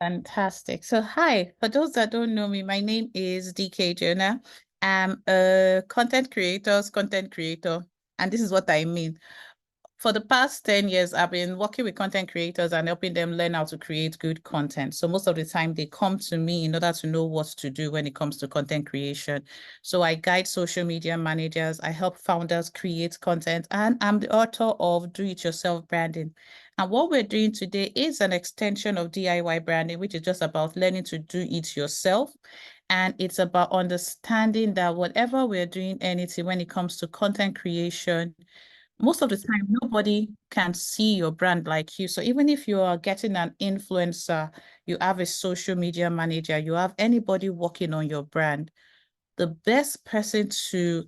Fantastic. So, hi, for those that don't know me, my name is DK Jonah. I'm a content creator, and this is what I mean. For the past 10 years, I've been working with content creators and helping them learn how to create good content. So most of the time they come to me in order to know what to do when it comes to content creation. So I guide social media managers, I help founders create content, and I'm the author of Do It Yourself Branding. And what we're doing today is an extension of DIY branding, which is just about learning to do it yourself. And it's about understanding that whatever we're doing, anything when it comes to content creation, most of the time nobody can see your brand like you. So even if you are getting an influencer, you have a social media manager, you have anybody working on your brand, the best person to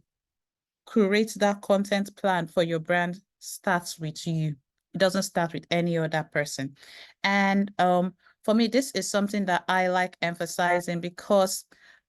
create that content plan for your brand starts with you. It doesn't start with any other person. And for me, this is something that I like emphasizing because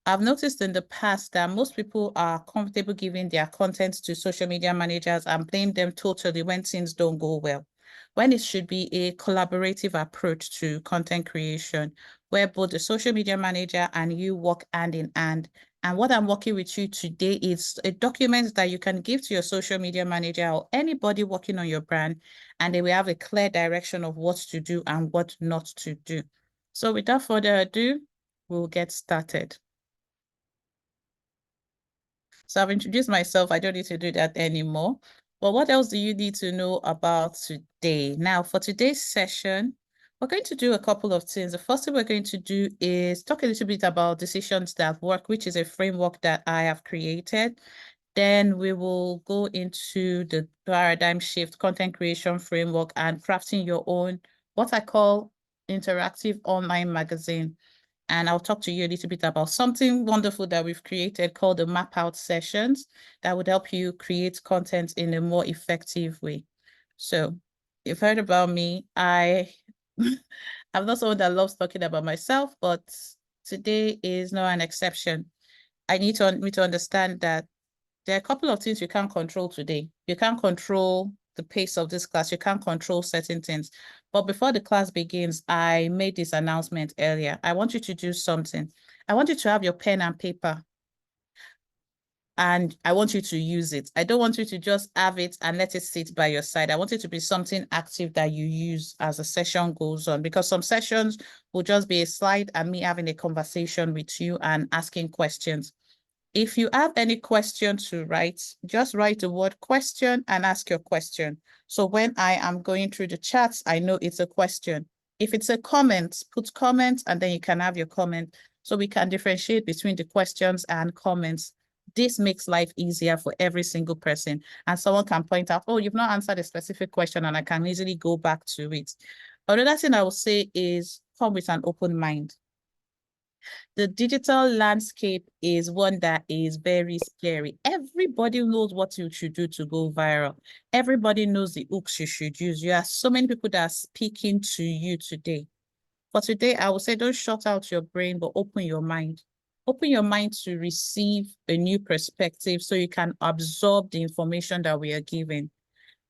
I've noticed in the past that most people are comfortable giving their content to social media managers and blame them totally when things don't go well. When it should be a collaborative approach to content creation, where both the social media manager and you work hand in hand. And what I'm working with you today is a document that you can give to your social media manager or anybody working on your brand, and they will have a clear direction of what to do and what not to do. So without further ado, we'll get started. So I've introduced myself. I don't need to do that anymore. But what else do you need to know about today? Now, for today's session, we're going to do a couple of things. The first thing we're going to do is talk a little bit about decisions that work, which is a framework that I have created. Then we will go into the paradigm shift content creation framework and crafting your own, what I call interactive online magazine. And I'll talk to you a little bit about something wonderful that we've created called the Map Out Sessions that would help you create content in a more effective way. So you've heard about me. I'm not someone that loves talking about myself, but today is not an exception. I need me to understand that there are a couple of things you can't control today. You can't control the pace of this class. You can't control certain things. But before the class begins, I made this announcement earlier. I want you to do something. I want you to have your pen and paper, and I want you to use it. I don't want you to just have it and let it sit by your side. I want it to be something active that you use as the session goes on, because some sessions will just be a slide and me having a conversation with you and asking questions. If you have any question to write, just write the word question and ask your question. So when I am going through the chats, I know it's a question. If it's a comment, put comment and then you can have your comment so we can differentiate between the questions and comments. This makes life easier for every single person. And someone can point out, oh, you've not answered a specific question and I can easily go back to it. Another thing I will say is come with an open mind. The digital landscape is one that is very scary. Everybody knows what you should do to go viral. Everybody knows the hooks you should use. You have so many people that are speaking to you today. For today, I would say don't shut out your brain, but open your mind. Open your mind to receive a new perspective so you can absorb the information that we are giving.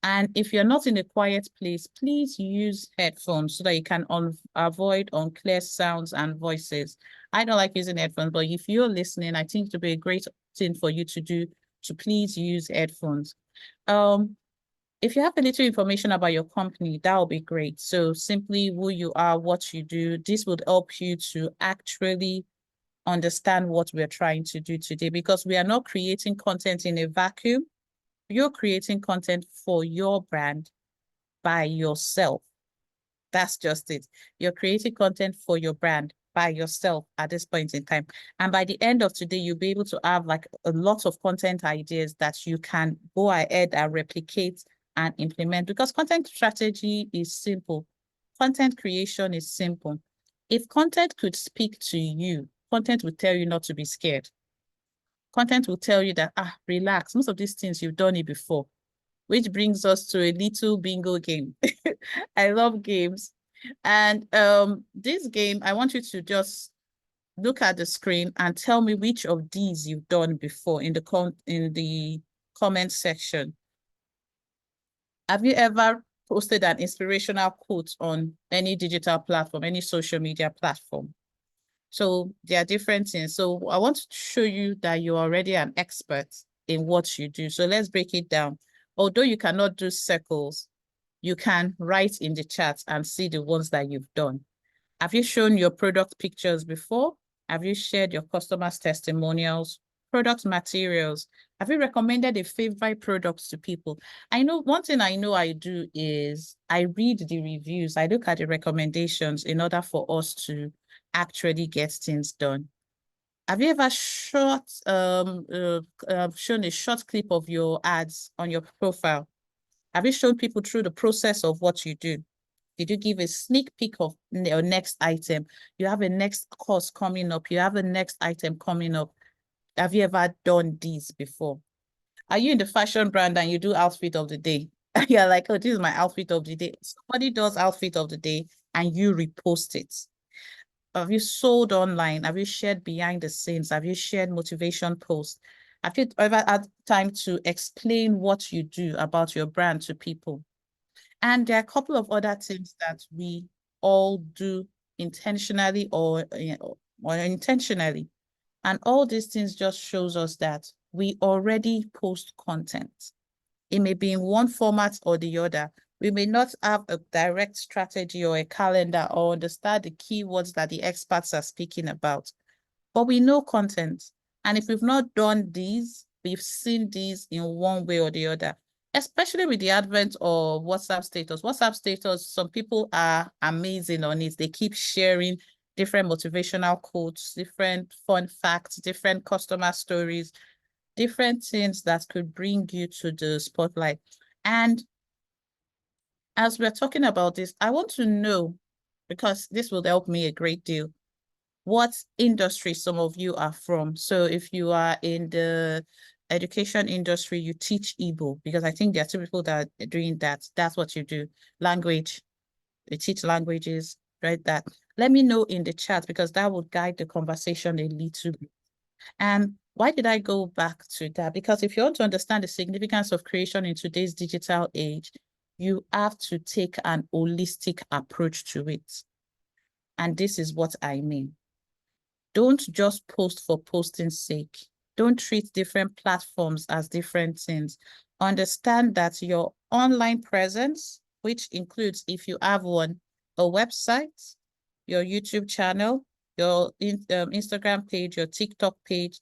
And if you're not in a quiet place, please use headphones so that you can avoid unclear sounds and voices. I don't like using headphones, but if you're listening, I think it would be a great thing for you to do to please use headphones. If you have a little information about your company, that would be great. So simply who you are, what you do, this would help you to actually understand what we're trying to do today, because we are not creating content in a vacuum. You're creating content for your brand by yourself. That's just it. You're creating content for your brand by yourself at this point in time. And by the end of today, you'll be able to have like a lot of content ideas that you can go ahead and replicate and implement, because content strategy is simple. Content creation is simple. If content could speak to you, content would tell you not to be scared. Content will tell you that, relax. Most of these things you've done it before, which brings us to a little bingo game. I love games. And this game, I want you to just look at the screen and tell me which of these you've done before in the comment section. Have you ever posted an inspirational quote on any digital platform, any social media platform. So there are different things. So I want to show you that you're already an expert in what you do. So let's break it down. Although you cannot do circles, you can write in the chat and see the ones that you've done. Have you shown your product pictures before? Have you shared your customers' testimonials, product materials? Have you recommended a favorite product to people? I know one thing I know I do is I read the reviews. I look at the recommendations in order for us to actually get things done. Have you ever shown a short clip of your ads on your profile? Have you shown people through the process of what you do? Did you give a sneak peek of your next item? You have a next course coming up. You have a next item coming up. Have you ever done these before? Are you in the fashion brand and you do outfit of the day? You're like, oh, this is my outfit of the day. Somebody does outfit of the day and you repost it. Have you sold online? Have you shared behind the scenes? Have you shared motivation posts? Have you ever had time to explain what you do about your brand to people? And there are a couple of other things that we all do intentionally or unintentionally. And all these things just shows us that we already post content. It may be in one format or the other. We may not have a direct strategy or a calendar or understand the keywords that the experts are speaking about, but we know content. And if we've not done these, we've seen these in one way or the other, especially with the advent of WhatsApp status. WhatsApp status, some people are amazing on it. They keep sharing different motivational quotes, different fun facts, different customer stories, different things that could bring you to the spotlight. And as we're talking about this, I want to know, because this will help me a great deal, what industry some of you are from. So if you are in the education industry, you teach Igbo, because I think there are two people that are doing that. That's what you do. Language, you teach languages, right? That. Let me know in the chat, because that would guide the conversation a little bit. And why did I go back to that? Because if you want to understand the significance of creation in today's digital age, you have to take an holistic approach to it. And this is what I mean. Don't just post for posting's sake. Don't treat different platforms as different things. Understand that your online presence, which includes, if you have one, a website, your YouTube channel, your Instagram page, your TikTok page,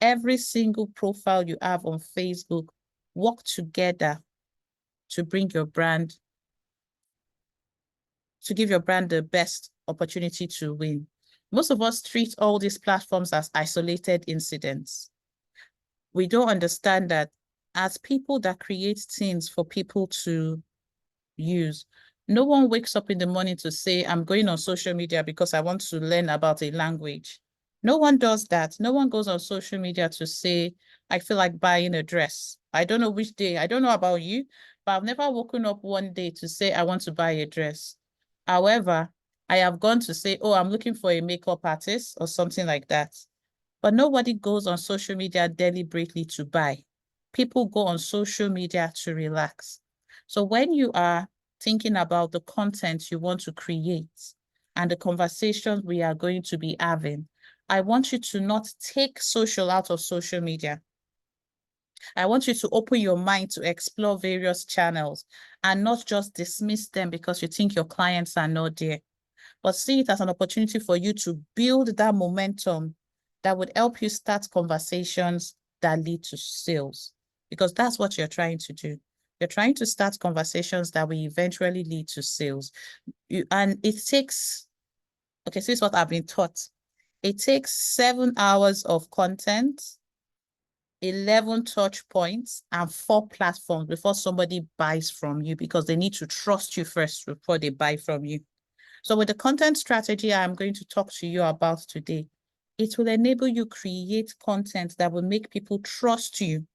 every single profile you have on Facebook, work together to bring your brand, to give your brand the best opportunity to win. Most of us treat all these platforms as isolated incidents. We don't understand that as people that create things for people to use, no one wakes up in the morning to say, I'm going on social media because I want to learn about a language. No one does that. No one goes on social media to say, I feel like buying a dress. I don't know which day. I don't know about you, but I've never woken up one day to say, I want to buy a dress. However, I have gone to say, oh, I'm looking for a makeup artist or something like that. But nobody goes on social media deliberately to buy. People go on social media to relax. So when you are thinking about the content you want to create and the conversations we are going to be having, I want you to not take social out of social media. I want you to open your mind to explore various channels and not just dismiss them because you think your clients are not there, but see it as an opportunity for you to build that momentum that would help you start conversations that lead to sales, because that's what you're trying to do. You're trying to start conversations that will eventually lead to sales. And it takes, okay, so this is what I've been taught. It takes 7 hours of content, 11 touch points, and 4 platforms before somebody buys from you, because they need to trust you first before they buy from you. So with the content strategy I'm going to talk to you about today, it will enable you create content that will make people trust you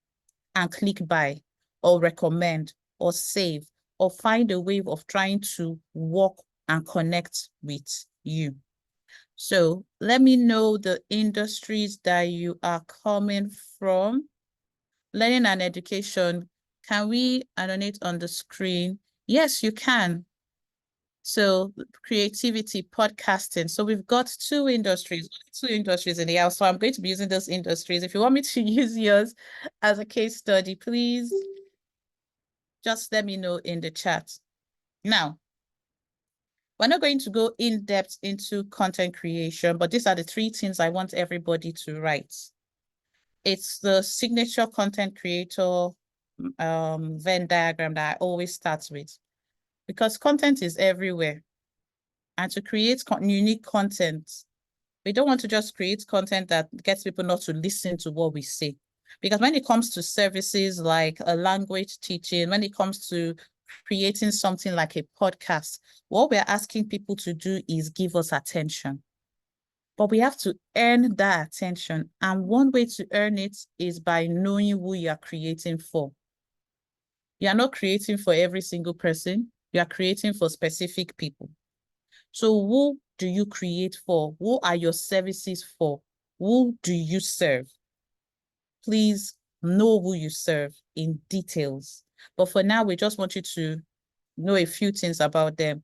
and click buy or recommend or save or find a way of trying to work and connect with you. So let me know the industries that you are coming from. Learning and education, can we annotate on the screen Yes, you can. So creativity, podcasting. So we've got two industries in the house. So I'm going to be using those industries. If you want me to use yours as a case study, please just let me know in the chat. Now, we're not going to go in depth into content creation, but these are the three things I want everybody to write. It's the signature content creator Venn diagram that I always start with, because content is everywhere. And to create unique content, we don't want to just create content that gets people not to listen to what we say. Because when it comes to services like a language teaching, when it comes to creating something like a podcast, what we're asking people to do is give us attention. But we have to earn that attention. And one way to earn it is by knowing who you are creating for. You are not creating for every single person. You are creating for specific people. So who do you create for? Who are your services for? Who do you serve? Please know who you serve in details. But for now, we just want you to know a few things about them.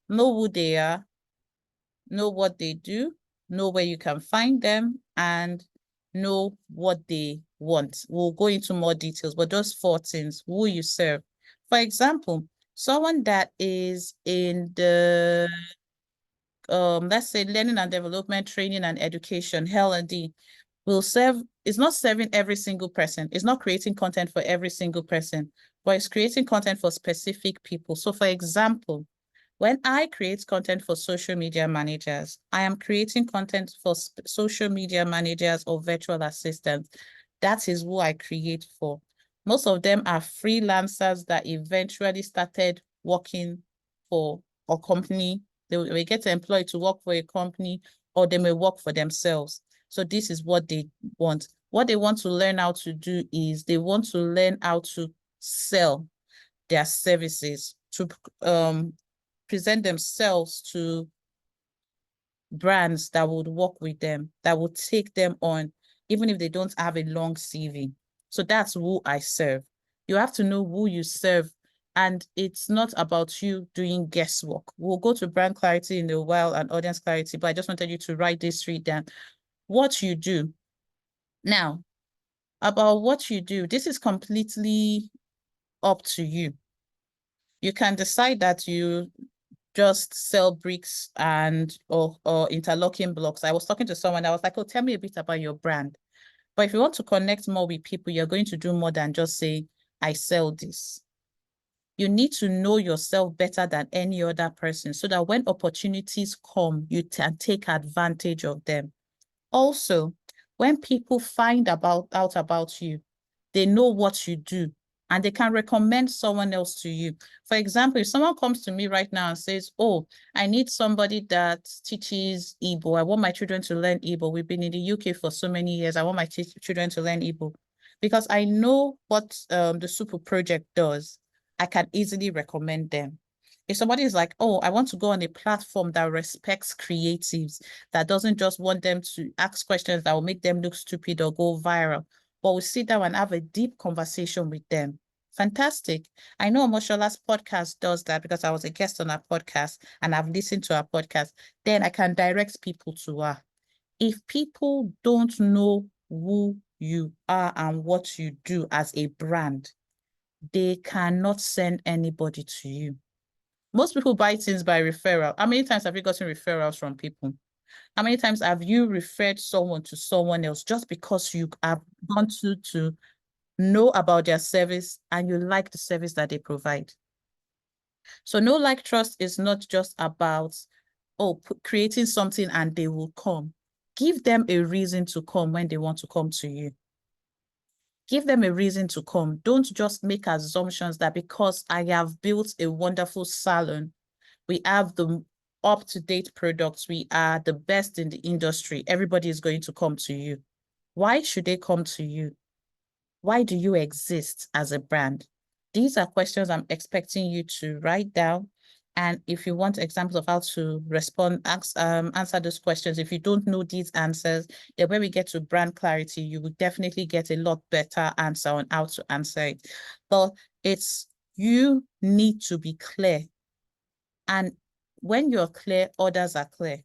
Know who they are, know what they do, know where you can find them, and know what they want. We'll go into more details, but those four things: who you serve. For example, someone that is in the let's say learning and development, training and education, L&D, will serve, it's not serving every single person. It's not creating content for every single person, but it's creating content for specific people. So for example, when I create content for social media managers, I am creating content for social media managers or virtual assistants. That is who I create for. Most of them are freelancers that eventually started working for a company. They will get employed to work for a company, or they may work for themselves. So this is what they want. What they want to learn how to do is they want to learn how to sell their services, to present themselves to brands that would work with them, that would take them on, even if they don't have a long CV. So that's who I serve. You have to know who you serve. And it's not about you doing guesswork. We'll go to brand clarity in a while and audience clarity, but I just wanted you to write this three down. What you do. Now, about what you do, this is completely up to you. You can decide that you just sell bricks and or interlocking blocks. I was talking to someone, I was like, oh, tell me a bit about your brand. But if you want to connect more with people, you're going to do more than just say, I sell this. You need to know yourself better than any other person so that when opportunities come, you can take advantage of them. Also, when people find out about you, they know what you do and they can recommend someone else to you. For example, if someone comes to me right now and says, oh, I need somebody that teaches Igbo. I want my children to learn Igbo. We've been in the UK for so many years. I want my children to learn Igbo. Because I know what the Super Project does, I can easily recommend them. If somebody is like, oh, I want to go on a platform that respects creatives, that doesn't just want them to ask questions that will make them look stupid or go viral, but we sit down and have a deep conversation with them. Fantastic. I know Omoshola's podcast does that because I was a guest on her podcast and I've listened to her podcast. Then I can direct people to her. If people don't know who you are and what you do as a brand, they cannot send anybody to you. Most people buy things by referral. How many times have you gotten referrals from people? How many times have you referred someone to someone else just because you have wanted to know about their service and you like the service that they provide? So know, like, trust is not just about, oh, creating something and they will come. Give them a reason to come when they want to come to you. Give them a reason to come. Don't just make assumptions that because I have built a wonderful salon, we have the up-to-date products, we are the best in the industry, everybody is going to come to you. Why should they come to you? Why do you exist as a brand? These are questions I'm expecting you to write down. And if you want examples of how to respond, answer those questions, if you don't know these answers, then when we get to brand clarity, you will definitely get a lot better answer on how to answer it. But it's You need to be clear. And when you're clear, others are clear.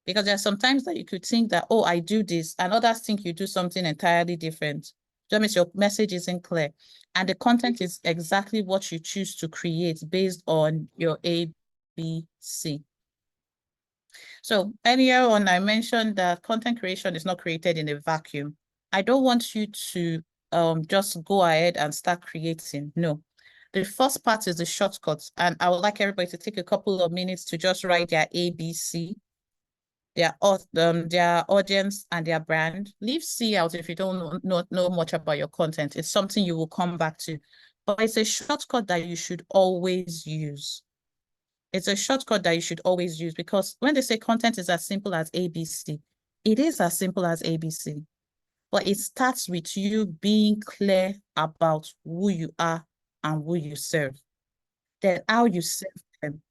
Because there are sometimes that you could think that, oh, I do this, and others think you do something entirely different. That means your message isn't clear. And the content is exactly what you choose to create based on your A, B, C. So earlier on, I mentioned that content creation is not created in a vacuum. I don't want you to just go ahead and start creating. No. The first part is the shortcuts. And I would like everybody to take a couple of minutes to just write their ABC, their audience and their brand. Leave C out if you don't know much about your content. It's something you will come back to. But it's a shortcut that you should always use. It's a shortcut that you should always use, because when they say content is as simple as ABC, it is as simple as ABC. But it starts with you being clear about who you are and who you serve. Then how you serve them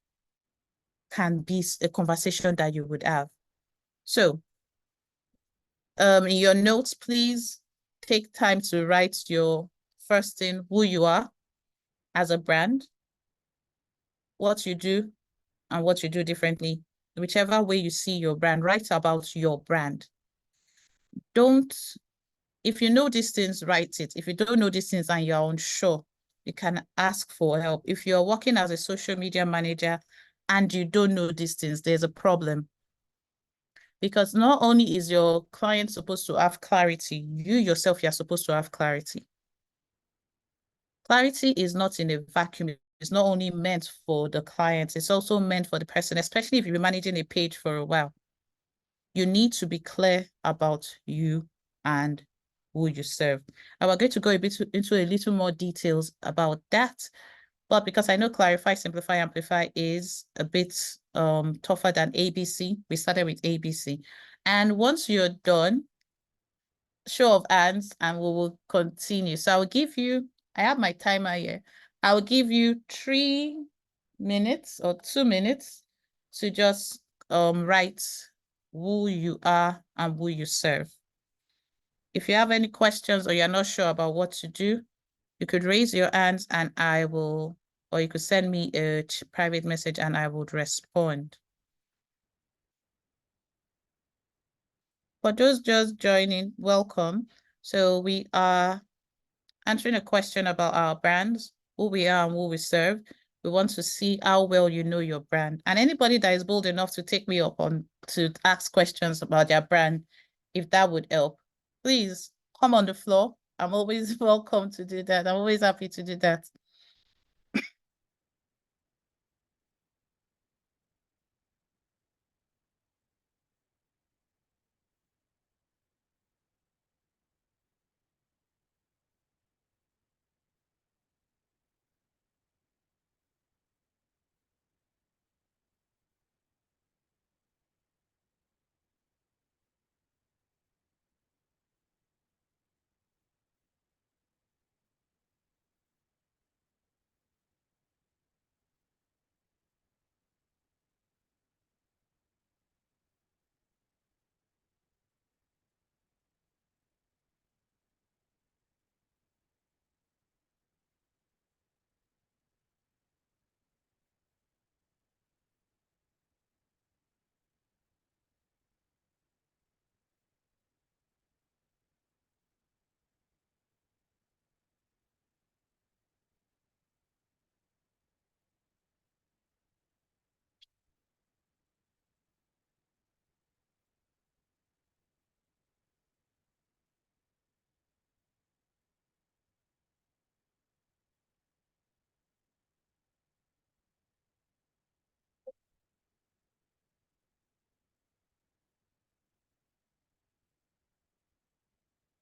can be a conversation that you would have. So in your notes, please take time to write your first thing, who you are as a brand, what you do, and what you do differently. Whichever way you see your brand, write about your brand. Don't, if you know these things, write it. If you don't know these things and you're unsure, you can ask for help. If you're working as a social media manager and you don't know these things, there's a problem. Because not only is your client supposed to have clarity, you yourself, you're supposed to have clarity. Clarity is not in a vacuum. It's not only meant for the client, it's also meant for the person, especially if you're managing a page for a while. You need to be clear about you and who you serve. And we're going to go into a little more details about that. But because I know clarify, simplify, amplify is a bit tougher than ABC, we started with ABC. And once you're done, show of hands, and we will continue. So I'll give you, I have my timer here. I'll give you 3 minutes or 2 minutes to just write who you are and who you serve. If you have any questions or you're not sure about what to do, you could raise your hands and I will, or you could send me a private message and I would respond. For those just joining, welcome. So we are answering a question about our brands, who we are and who we serve. We want to see how well you know your brand. And anybody that is bold enough to take me up on to ask questions about their brand, if that would help, please come on the floor. I'm always welcome to do that. I'm always happy to do that.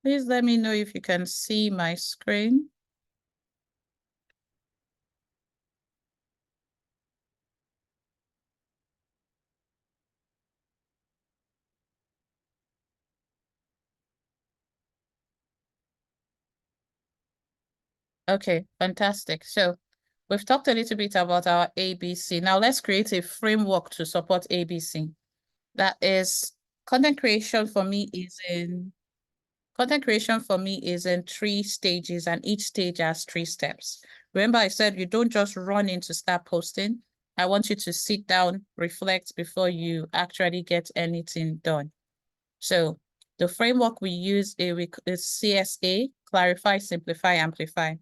Please let me know if you can see my screen. Okay, fantastic. So we've talked a little bit about our ABC. Now let's create a framework to support ABC. That is, content creation for me is in 3 stages, and each stage has 3 steps. Remember, I said you don't just run in to start posting. I want you to sit down, reflect before you actually get anything done. So the framework we use is CSA, clarify, simplify, amplify.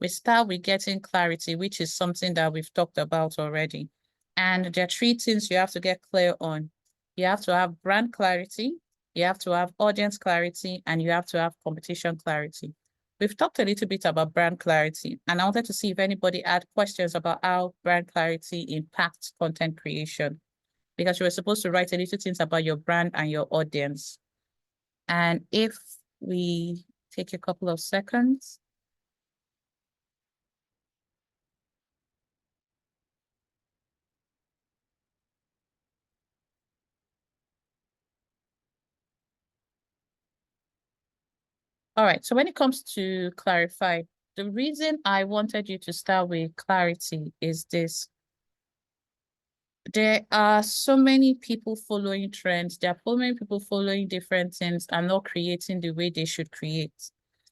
We start with getting clarity, which is something that we've talked about already. And there are three things you have to get clear on. You have to have brand clarity, you have to have audience clarity, and you have to have competition clarity. We've talked a little bit about brand clarity, and I wanted to see if anybody had questions about how brand clarity impacts content creation, because you were supposed to write a little things about your brand and your audience. And if we take a couple of seconds. All right, so when it comes to clarify, the reason I wanted you to start with clarity is this. There are so many people following trends. There are so many people following different things and not creating the way they should create.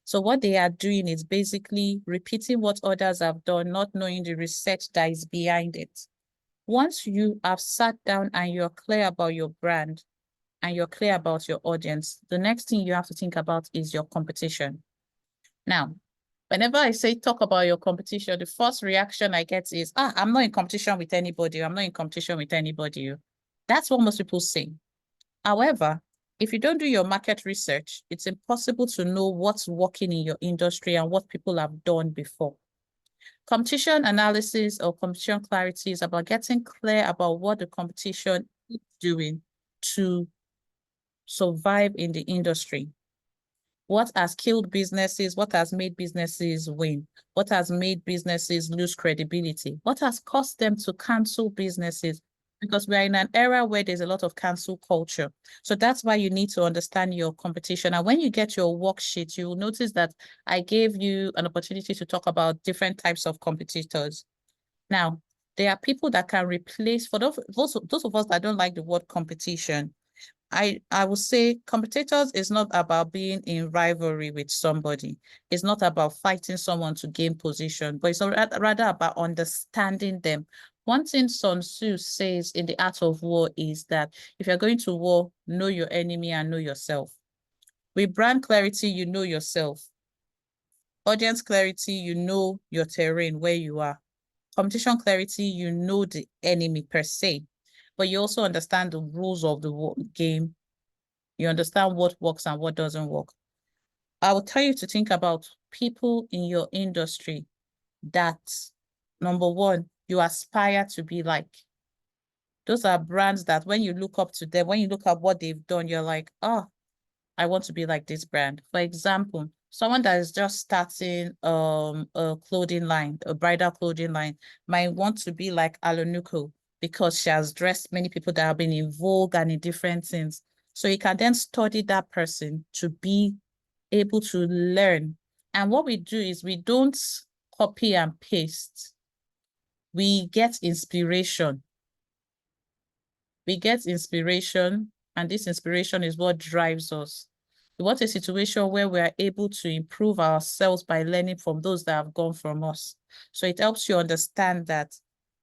So what they are doing is basically repeating what others have done, not knowing the research that is behind it. Once you have sat down and you're clear about your brand and you're clear about your audience, the next thing you have to think about is your competition. Now, whenever I say talk about your competition, the first reaction I get is, I'm not in competition with anybody. I'm not in competition with anybody. That's what most people say. However, if you don't do your market research, it's impossible to know what's working in your industry and what people have done before. Competition analysis or competition clarity is about getting clear about what the competition is doing to survive in the industry. What has killed businesses? What has made businesses win? What has made businesses lose credibility? What has caused them to cancel businesses? Because we are in an era where there's a lot of cancel culture. So that's why you need to understand your competition. And when you get your worksheet, you will notice that I gave you an opportunity to talk about different types of competitors. Now, there are people that can replace, for those of us that don't like the word competition, I would say competitors is not about being in rivalry with somebody. It's not about fighting someone to gain position, but it's rather about understanding them. One thing Sun Tzu says in The Art of War is that if you're going to war, know your enemy and know yourself. With brand clarity, you know yourself. Audience clarity, you know your terrain, where you are. Competition clarity, you know the enemy per se, but you also understand the rules of the game. You understand what works and what doesn't work. I will tell you to think about people in your industry that, number one, you aspire to be like. Those are brands that when you look up to them, when you look at what they've done, you're like, oh, I want to be like this brand. For example, someone that is just starting a clothing line, a bridal clothing line, might want to be like Alanuko because she has dressed many people that have been in vogue and in different things. So you can then study that person to be able to learn. And what we do is we don't copy and paste. We get inspiration. We get inspiration, and this inspiration is what drives us. We want a situation where we are able to improve ourselves by learning from those that have gone from us. So it helps you understand that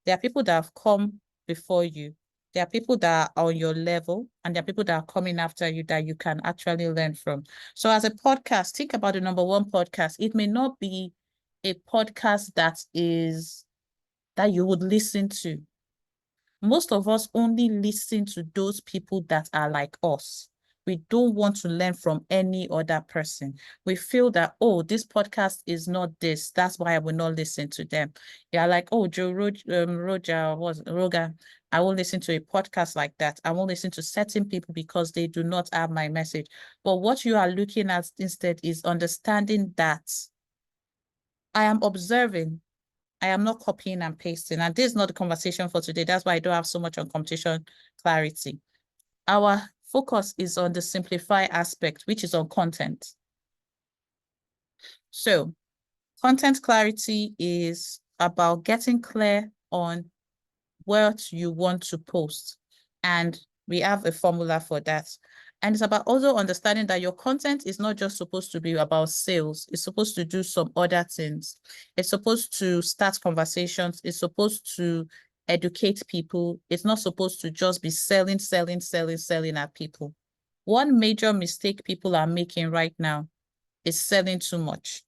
there are people that have come before you. There are people that are on your level, and there are people that are coming after you that you can actually learn from. So as a podcast, think about the number one podcast. It may not be a podcast that you would listen to. Most of us only listen to those people that are like us. We don't want to learn from any other person. We feel that, oh, this podcast is not this. That's why I will not listen to them. Yeah, like, oh, Roger, I won't listen to a podcast like that. I won't listen to certain people because they do not have my message. But what you are looking at instead is understanding that I am observing. I am not copying and pasting. And this is not the conversation for today. That's why I don't have so much on competition clarity. Our focus is on the simplify aspect, which is on content. So content clarity is about getting clear on what you want to post. And we have a formula for that. And it's about also understanding that your content is not just supposed to be about sales. It's supposed to do some other things. It's supposed to start conversations. It's supposed to educate people. It's not supposed to just be selling at people. One major mistake people are making right now is selling too much.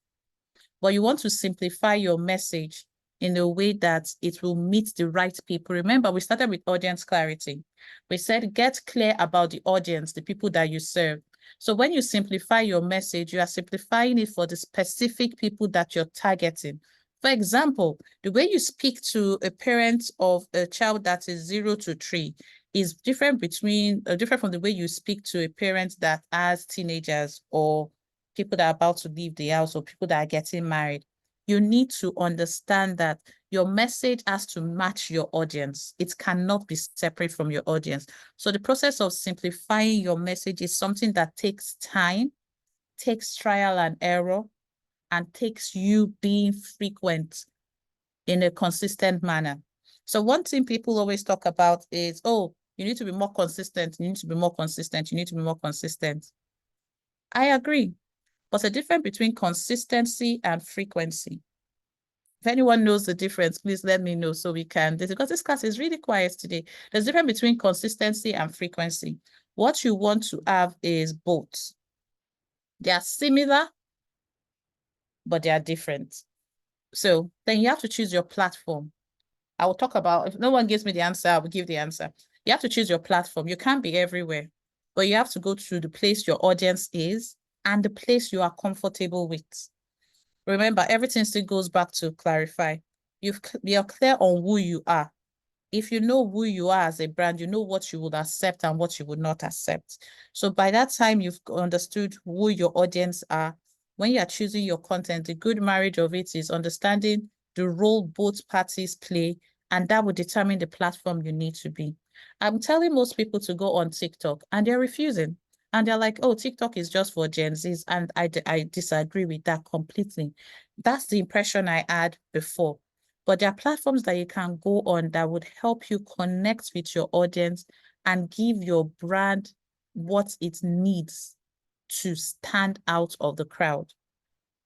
But you want to simplify your message in a way that it will meet the right people. Remember, we started with audience clarity. We said, get clear about the audience, the people that you serve. So when you simplify your message, you are simplifying it for the specific people that you're targeting. For example, the way you speak to a parent of a child that is 0 to 3 is different from the way you speak to a parent that has teenagers or people that are about to leave the house or people that are getting married. You need to understand that your message has to match your audience. It cannot be separate from your audience. So the process of simplifying your message is something that takes time, takes trial and error, and takes you being frequent in a consistent manner. So one thing people always talk about is, oh, you need to be more consistent. You need to be more consistent. You need to be more consistent. I agree. But the difference between consistency and frequency. If anyone knows the difference, please let me know so we can, because this class is really quiet today. There's a difference between consistency and frequency. What you want to have is both. They are similar, but they are different. So then you have to choose your platform. I will talk about, if no one gives me the answer, I will give the answer. You have to choose your platform. You can't be everywhere, but you have to go to the place your audience is and the place you are comfortable with. Remember, everything still goes back to clarify. You're clear on who you are. If you know who you are as a brand, you know what you would accept and what you would not accept. So by that time, you've understood who your audience are. When you are choosing your content, the good marriage of it is understanding the role both parties play, and that will determine the platform you need to be. I'm telling most people to go on TikTok, and they're refusing. And they're like, oh, TikTok is just for Gen Zs. And I disagree with that completely. That's the impression I had before. But there are platforms that you can go on that would help you connect with your audience and give your brand what it needs to stand out of the crowd.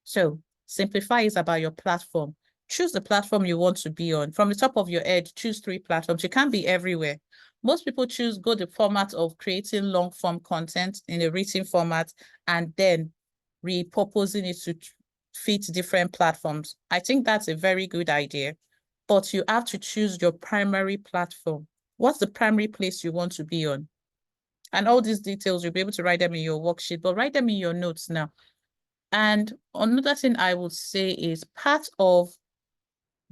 So simplify is about your platform. Choose the platform you want to be on. From the top of your head, choose 3 platforms. You can't be everywhere. Most people go the format of creating long form content in a written format and then repurposing it to fit different platforms. I think that's a very good idea, but you have to choose your primary platform. What's the primary place you want to be on? And all these details, you'll be able to write them in your worksheet, but write them in your notes now. And another thing I would say is part of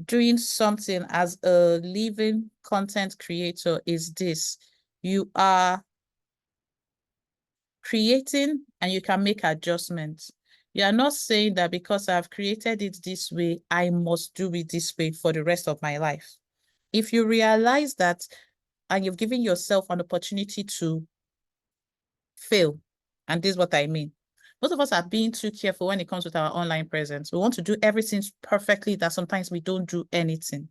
doing something as a living content creator is this. You are creating and you can make adjustments. You are not saying that because I've created it this way, I must do it this way for the rest of my life. If you realize that and you've given yourself an opportunity to fail, and this is what I mean. Most of us are being too careful when it comes with our online presence. We want to do everything perfectly that sometimes we don't do anything.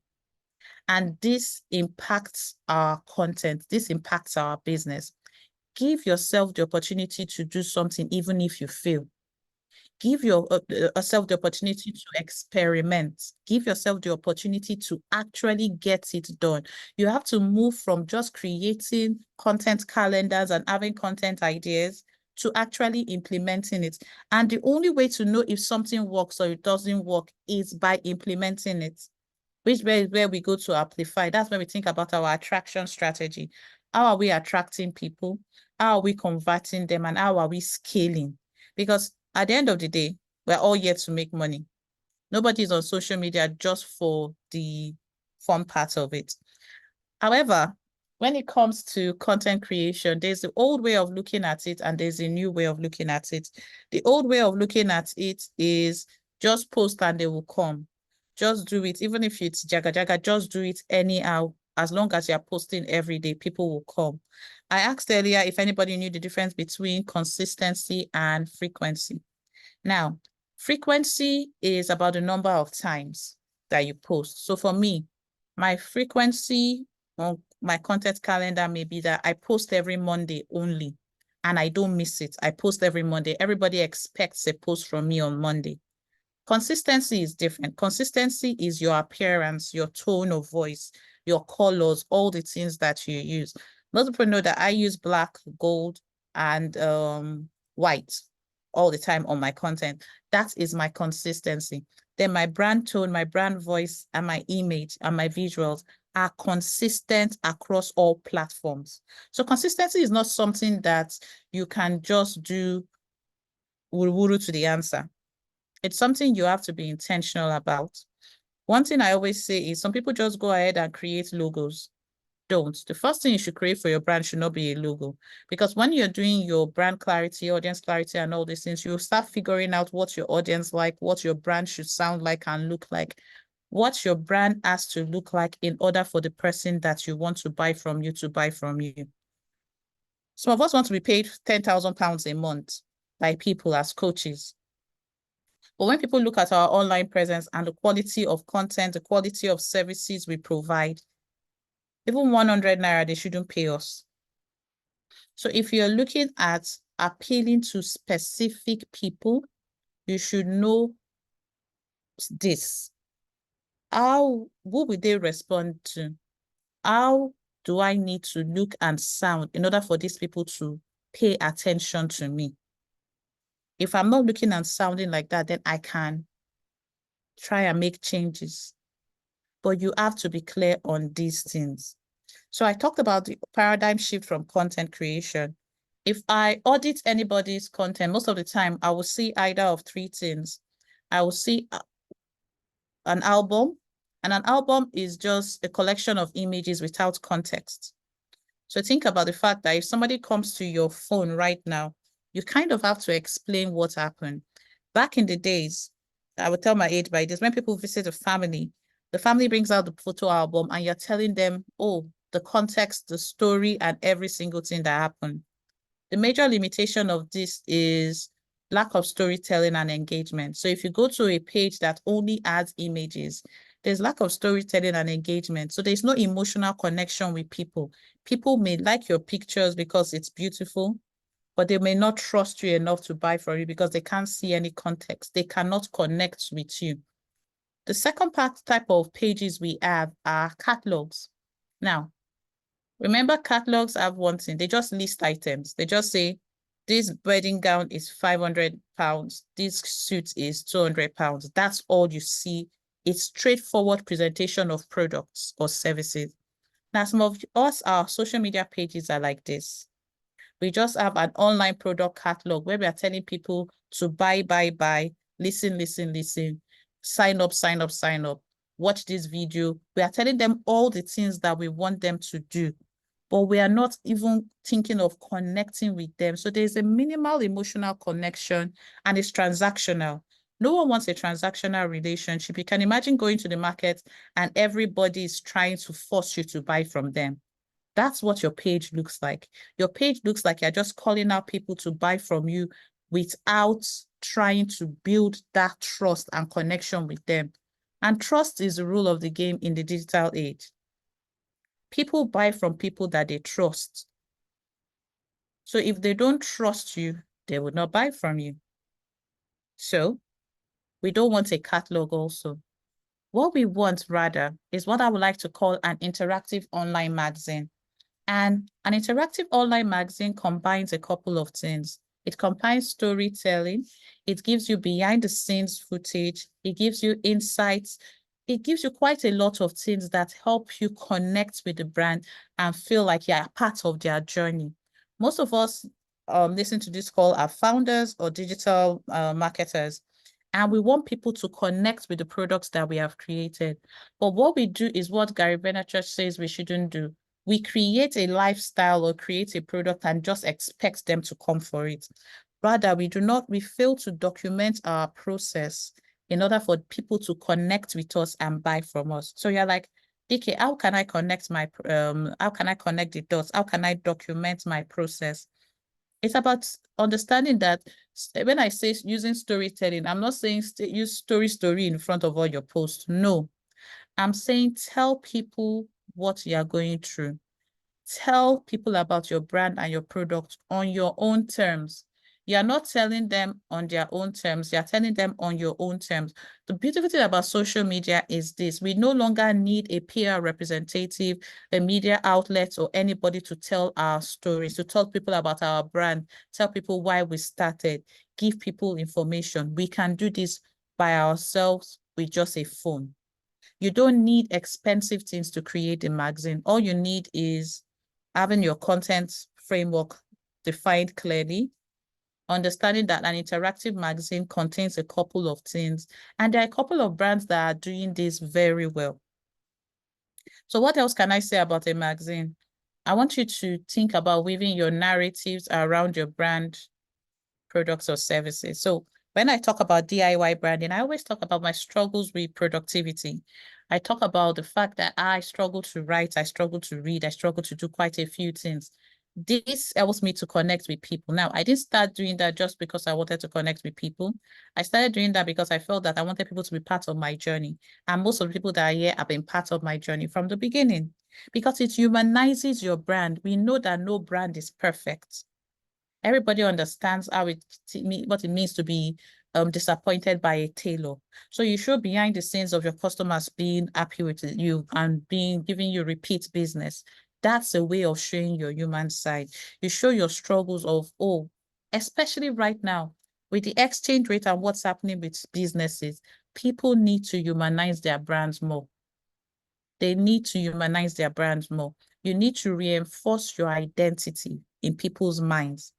And this impacts our content. This impacts our business. Give yourself the opportunity to do something even if you fail. Give yourself the opportunity to experiment. Give yourself the opportunity to actually get it done. You have to move from just creating content calendars and having content ideas to actually implementing it. And the only way to know if something works or it doesn't work is by implementing it, which is where we go to amplify. That's where we think about our attraction strategy. How are we attracting people? How are we converting them? And how are we scaling? Because at the end of the day, we're all here to make money. Nobody's on social media just for the fun part of it. However, when it comes to content creation, there's the old way of looking at it and there's a new way of looking at it. The old way of looking at it is just post and they will come. Just do it. Even if it's jaga, just do it anyhow. As long as you're posting every day, people will come. I asked earlier if anybody knew the difference between consistency and frequency. Now, frequency is about the number of times that you post. So for me, my frequency on my content calendar may be that I post every Monday only. and I don't miss it. I post every Monday. Everybody expects a post from me on Monday. Consistency is different. Consistency is your appearance, your tone of voice, your colors, all the things that you use. Most people know that I use black, gold, and white all the time on my content. That is my consistency. Then my brand tone, my brand voice, and my image and my visuals are consistent across all platforms. So consistency is not something that you can just do wuru to the answer. It's something you have to be intentional about. One thing I always say is some people just go ahead and create logos. Don't. The first thing you should create for your brand should not be a logo. Because when you're doing your brand clarity, audience clarity, and all these things, you'll start figuring out what your audience like, what your brand should sound like and look like, what your brand has to look like in order for the person that you want to buy from you to buy from you. Some of us want to be paid £10,000 a month by people as coaches. But when people look at our online presence and the quality of content, the quality of services we provide, even 100 Naira, they shouldn't pay us. So if you're looking at appealing to specific people, you should know this. Who will they respond to? How do I need to look and sound in order for these people to pay attention to me? If I'm not looking and sounding like that, then I can try and make changes. But you have to be clear on these things. So I talked about the paradigm shift from content creation. If I audit anybody's content, most of the time I will see either of three things. I will see an album, and an album is just a collection of images without context. So think about the fact that if somebody comes to your phone right now, you kind of have to explain what happened. Back in the days, I would tell my age by this, when people visit a family, the family brings out the photo album and you're telling them, oh, the context, the story, and every single thing that happened. The major limitation of this is lack of storytelling and engagement. So if you go to a page that only adds images, there's lack of storytelling and engagement. So there's no emotional connection with people. People may like your pictures because it's beautiful, but they may not trust you enough to buy from you because they can't see any context. They cannot connect with you. The second type of pages we have are catalogs. Now, remember, catalogs have one thing. They just list items. They just say, this wedding gown is £500. This suit is £200. That's all you see. It's straightforward presentation of products or services. Now, some of us, our social media pages are like this. We just have an online product catalog where we are telling people to buy, listen, sign up, watch this video. We are telling them all the things that we want them to do, but we are not even thinking of connecting with them. So there's a minimal emotional connection and it's transactional. No one wants a transactional relationship. You can imagine going to the market and everybody is trying to force you to buy from them. That's what your page looks like. Your page looks like you're just calling out people to buy from you without trying to build that trust and connection with them. And trust is the rule of the game in the digital age. People buy from people that they trust. So if they don't trust you, they would not buy from you. So we don't want a catalog also. What we want rather is what I would like to call an interactive online magazine. And an interactive online magazine combines a couple of things. It combines storytelling. It gives you behind the scenes footage. It gives you insights. It gives you quite a lot of things that help you connect with the brand and feel like you're a part of their journey. Most of us listen to this call are founders or digital marketers. And we want people to connect with the products that we have created. But what we do is what Gary Vaynerchuk says we shouldn't do. We create a lifestyle or create a product and just expect them to come for it. Rather, we fail to document our process in order for people to connect with us and buy from us. So you're like, DK, how can I connect the dots? How can I document my process? It's about understanding that when I say using storytelling, I'm not saying use story in front of all your posts. No, I'm saying tell people what you are going through. Tell people about your brand and your product on your own terms. You're not telling them on their own terms. You're telling them on your own terms. The beautiful thing about social media is this. We no longer need a PR representative, a media outlet, or anybody to tell our stories, to tell people about our brand, tell people why we started, give people information. We can do this by ourselves with just a phone. You don't need expensive things to create a magazine. All you need is having your content framework defined clearly, understanding that an interactive magazine contains a couple of things, and there are a couple of brands that are doing this very well. So what else can I say about a magazine? I want you to think about weaving your narratives around your brand, products, or services. So when I talk about DIY branding, I always talk about my struggles with productivity. I talk about the fact that I struggle to write, I struggle to read, I struggle to do quite a few things. This helps me to connect with people. Now, I didn't start doing that just because I wanted to connect with people. I started doing that because I felt that I wanted people to be part of my journey. And most of the people that are here have been part of my journey from the beginning because it humanizes your brand. We know that no brand is perfect. Everybody understands what it means to be disappointed by a tailor. So you show behind the scenes of your customers being happy with you and giving you repeat business. That's a way of showing your human side. You show your struggles of, oh, especially right now, with the exchange rate and what's happening with businesses, people need to humanize their brands more. They need to humanize their brands more. You need to reinforce your identity in people's minds.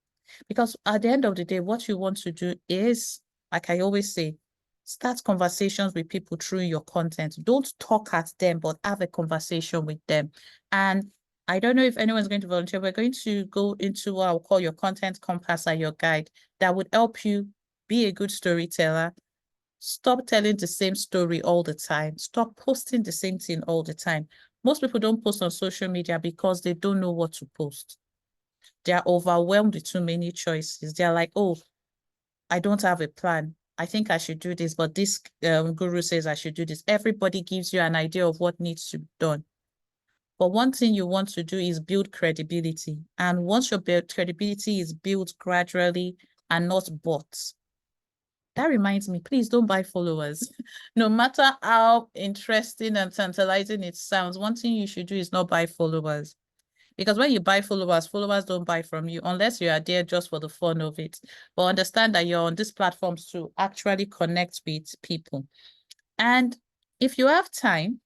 Because at the end of the day, what you want to do is, like I always say, start conversations with people through your content. Don't talk at them, but have a conversation with them. And I don't know if anyone's going to volunteer. We're going to go into what I'll call your content compass and your guide that would help you be a good storyteller. Stop telling the same story all the time. Stop posting the same thing all the time. Most people don't post on social media because they don't know what to post. They're overwhelmed with too many choices. They're like, oh, I don't have a plan. I think I should do this, but this guru says I should do this. Everybody gives you an idea of what needs to be done. But one thing you want to do is build credibility. And once your credibility is built gradually and not bots. That reminds me, please don't buy followers. No matter how interesting and tantalizing it sounds, one thing you should do is not buy followers. Because when you buy followers, followers don't buy from you unless you are there just for the fun of it. But understand that you're on these platforms to actually connect with people. And if you have time,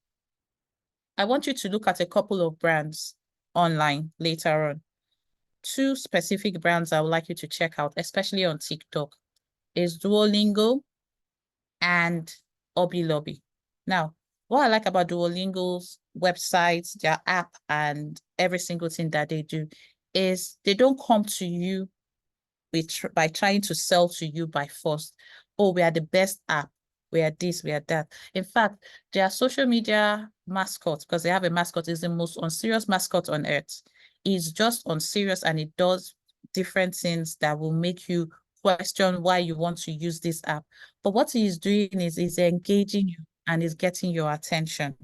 I want you to look at a couple of brands online later on. Two specific brands I would like you to check out, especially on TikTok, is Duolingo and Hobby Lobby. Now, what I like about Duolingo's websites, their app, and every single thing that they do is they don't come to you by trying to sell to you by force. Oh, we are the best app. We are this, we are that. In fact, their social media mascot, because they have a mascot, is the most unserious mascot on earth. It's just unserious and it does different things that will make you question why you want to use this app. But what he is doing is he's engaging you and is getting your attention.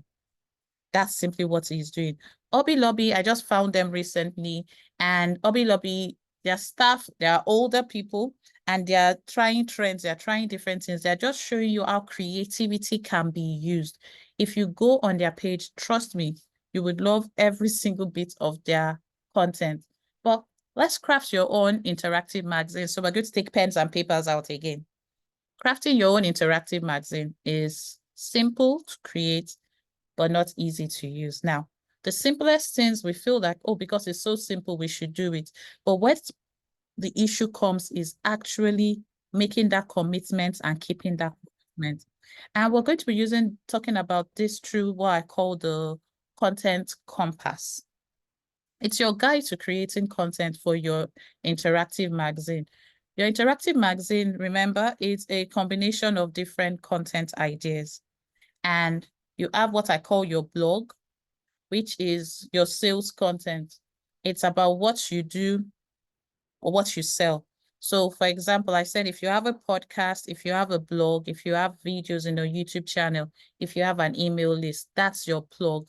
That's simply what he's doing. Hobby Lobby, I just found them recently, and Hobby Lobby, their staff, they are older people, and they are trying trends, they're trying different things. They're just showing you how creativity can be used. If you go on their page, trust me, you would love every single bit of their content. But let's craft your own interactive magazine. So we're going to take pens and papers out again. Crafting your own interactive magazine is simple to create, but not easy to use. Now, the simplest things we feel like, oh, because it's so simple, we should do it. But what the issue comes is actually making that commitment and keeping that commitment. And we're going to be talking about this through what I call the content compass. It's your guide to creating content for your interactive magazine. Your interactive magazine, remember, it's a combination of different content ideas. And you have what I call your blog, which is your sales content. It's about what you do or what you sell. So for example, I said, if you have a podcast, if you have a blog, if you have videos in your YouTube channel, if you have an email list, that's your plug.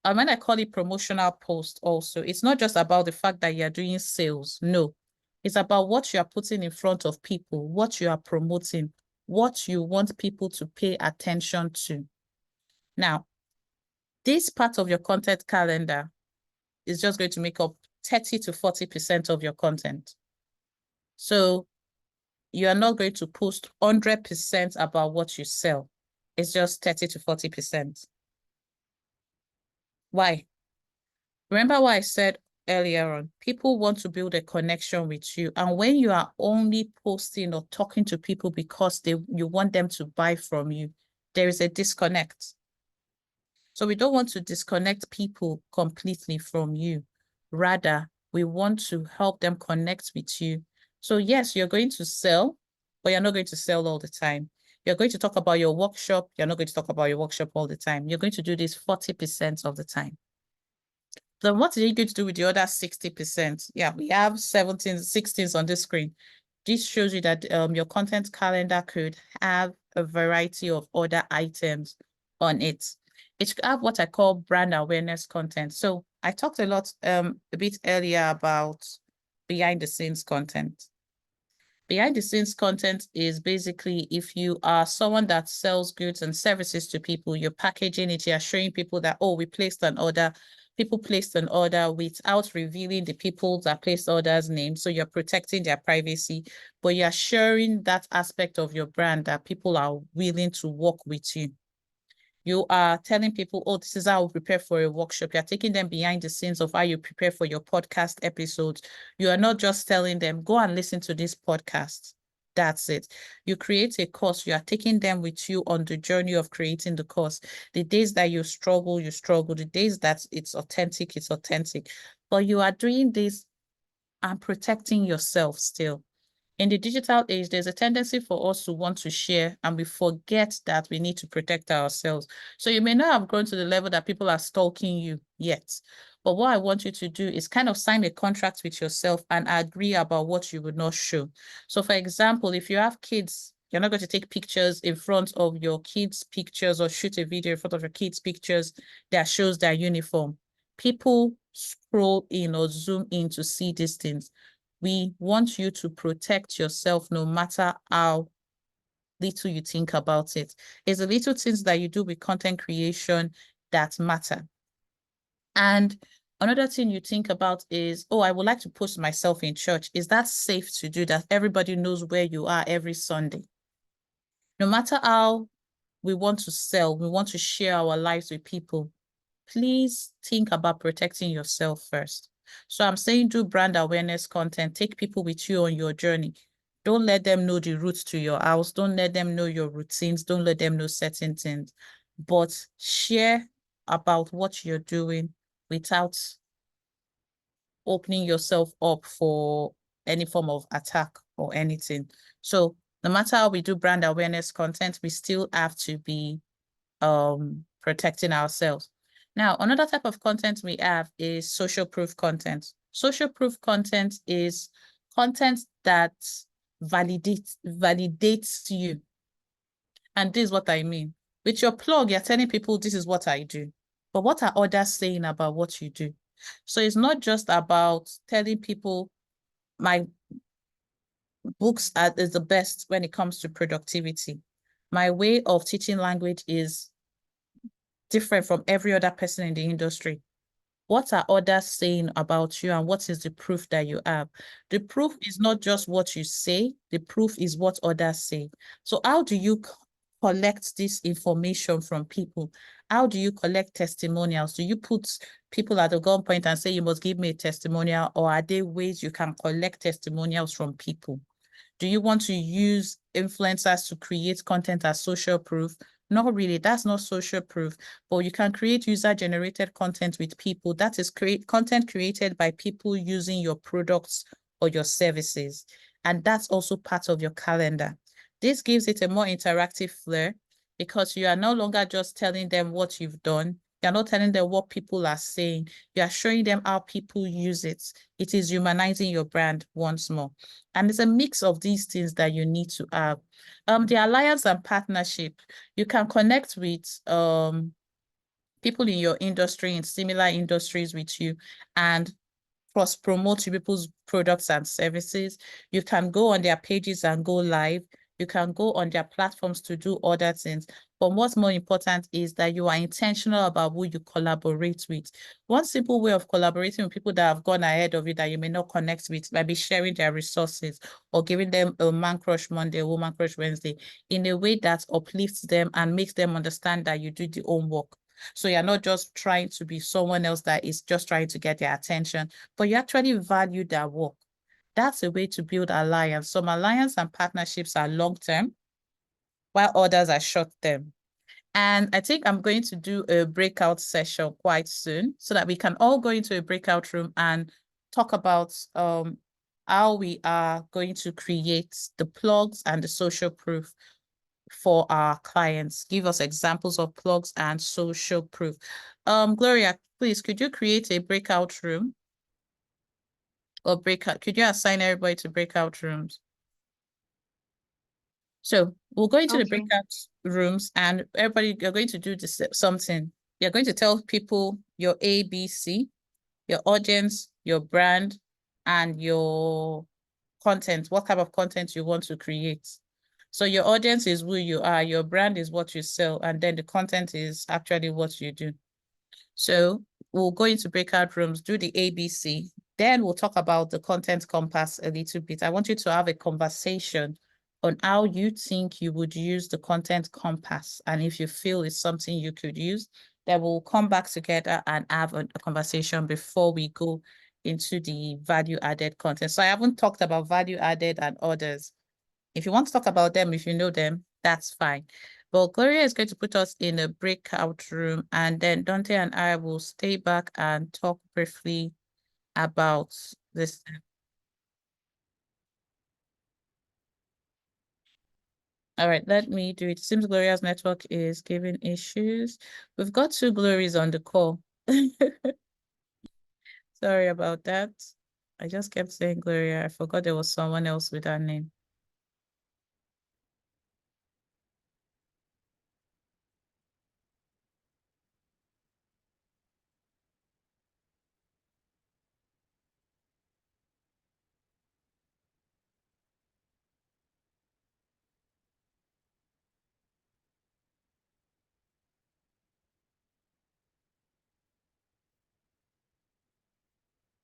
And when I call it promotional post also, it's not just about the fact that you're doing sales. No, it's about what you are putting in front of people, what you are promoting, what you want people to pay attention to. Now, this part of your content calendar is just going to make up 30 to 40% of your content. So you are not going to post 100% about what you sell. It's just 30 to 40%. Why? Remember what I said earlier on, people want to build a connection with you. And when you are only posting or talking to people because you want them to buy from you, there is a disconnect. So we don't want to disconnect people completely from you. Rather, we want to help them connect with you. So yes, you're going to sell, but you're not going to sell all the time. You're going to talk about your workshop. You're not going to talk about your workshop all the time. You're going to do this 40% of the time. Then what are you going to do with the other 60%? Yeah, we have 17, 16s on this screen. This shows you that your content calendar could have a variety of other items on it. It should have what I call brand awareness content. So I talked a bit earlier about behind the scenes content. Behind the scenes content is basically if you are someone that sells goods and services to people, you're packaging it, you're showing people that, oh, we placed an order. People placed an order without revealing the people that placed orders' names. So you're protecting their privacy, but you're sharing that aspect of your brand that people are willing to work with you. You are telling people, oh, this is how we prepare for a workshop. You're taking them behind the scenes of how you prepare for your podcast episodes. You are not just telling them, go and listen to this podcast. That's it. You create a course. You are taking them with you on the journey of creating the course. The days that you struggle, you struggle. The days that it's authentic, it's authentic. But you are doing this and protecting yourself still. In the digital age, there's a tendency for us to want to share and we forget that we need to protect ourselves. So you may not have grown to the level that people are stalking you yet. But what I want you to do is kind of sign a contract with yourself and agree about what you would not show. So for example, if you have kids, you're not going to take pictures in front of your kids' pictures or shoot a video in front of your kids' pictures that shows their uniform. People scroll in or zoom in to see these things. We want you to protect yourself no matter how little you think about it. It's the little things that you do with content creation that matter. And another thing you think about is, oh, I would like to post myself in church. Is that safe to do that? Everybody knows where you are every Sunday. No matter how we want to sell, we want to share our lives with people, please think about protecting yourself first. So I'm saying do brand awareness content, take people with you on your journey. Don't let them know the route to your house. Don't let them know your routines. Don't let them know certain things, but share about what you're doing without opening yourself up for any form of attack or anything. So no matter how we do brand awareness content, we still have to be protecting ourselves. Now, another type of content we have is social proof content. Social proof content is content that validates you. And this is what I mean. With your blog, you're telling people this is what I do. But what are others saying about what you do? So it's not just about telling people my books is the best when it comes to productivity. My way of teaching language is different from every other person in the industry. What are others saying about you and what is the proof that you have? The proof is not just what you say, the proof is what others say. So how do you collect this information from people? How do you collect testimonials? Do you put people at a gunpoint and say, you must give me a testimonial, or are there ways you can collect testimonials from people? Do you want to use influencers to create content as social proof? Not really, that's not social proof, but you can create user-generated content with people. That is content created by people using your products or your services. And that's also part of your calendar. This gives it a more interactive flair because you are no longer just telling them what you've done. You're not telling them what people are saying. You are showing them how people use it. It is humanizing your brand once more. And it's a mix of these things that you need to have. The alliance and partnership, you can connect with people in your industry, in similar industries with you, and cross-promote people's products and services. You can go on their pages and go live. You can go on their platforms to do other things. But what's more important is that you are intentional about who you collaborate with. One simple way of collaborating with people that have gone ahead of you that you may not connect with might be sharing their resources or giving them a man crush Monday, a woman crush Wednesday in a way that uplifts them and makes them understand that you do the homework. So you're not just trying to be someone else that is just trying to get their attention, but you actually value their work. That's a way to build alliance. Some alliance and partnerships are long-term, while others are short-term. And I think I'm going to do a breakout session quite soon so that we can all go into a breakout room and talk about how we are going to create the plugs and the social proof for our clients. Give us examples of plugs and social proof. Gloria, please, could you create a breakout room or breakout? Could you assign everybody to breakout rooms? So we'll go into the breakout rooms and everybody, you're going to do this something. You're going to tell people your ABC, your audience, your brand, and your content, what type of content you want to create. So your audience is who you are, your brand is what you sell, and then the content is actually what you do. So we'll go into breakout rooms, do the ABC, then we'll talk about the content compass a little bit. I want you to have a conversation on how you think you would use the content compass. And if you feel it's something you could use, then we'll come back together and have a conversation before we go into the value added content. So I haven't talked about value added and others. If you want to talk about them, if you know them, that's fine. But Gloria is going to put us in a breakout room, and then Dante and I will stay back and talk briefly about this. All right, let me do it. Seems Gloria's network is giving issues. We've got two Glories on the call. Sorry about that. I just kept saying Gloria. I forgot there was someone else with that name.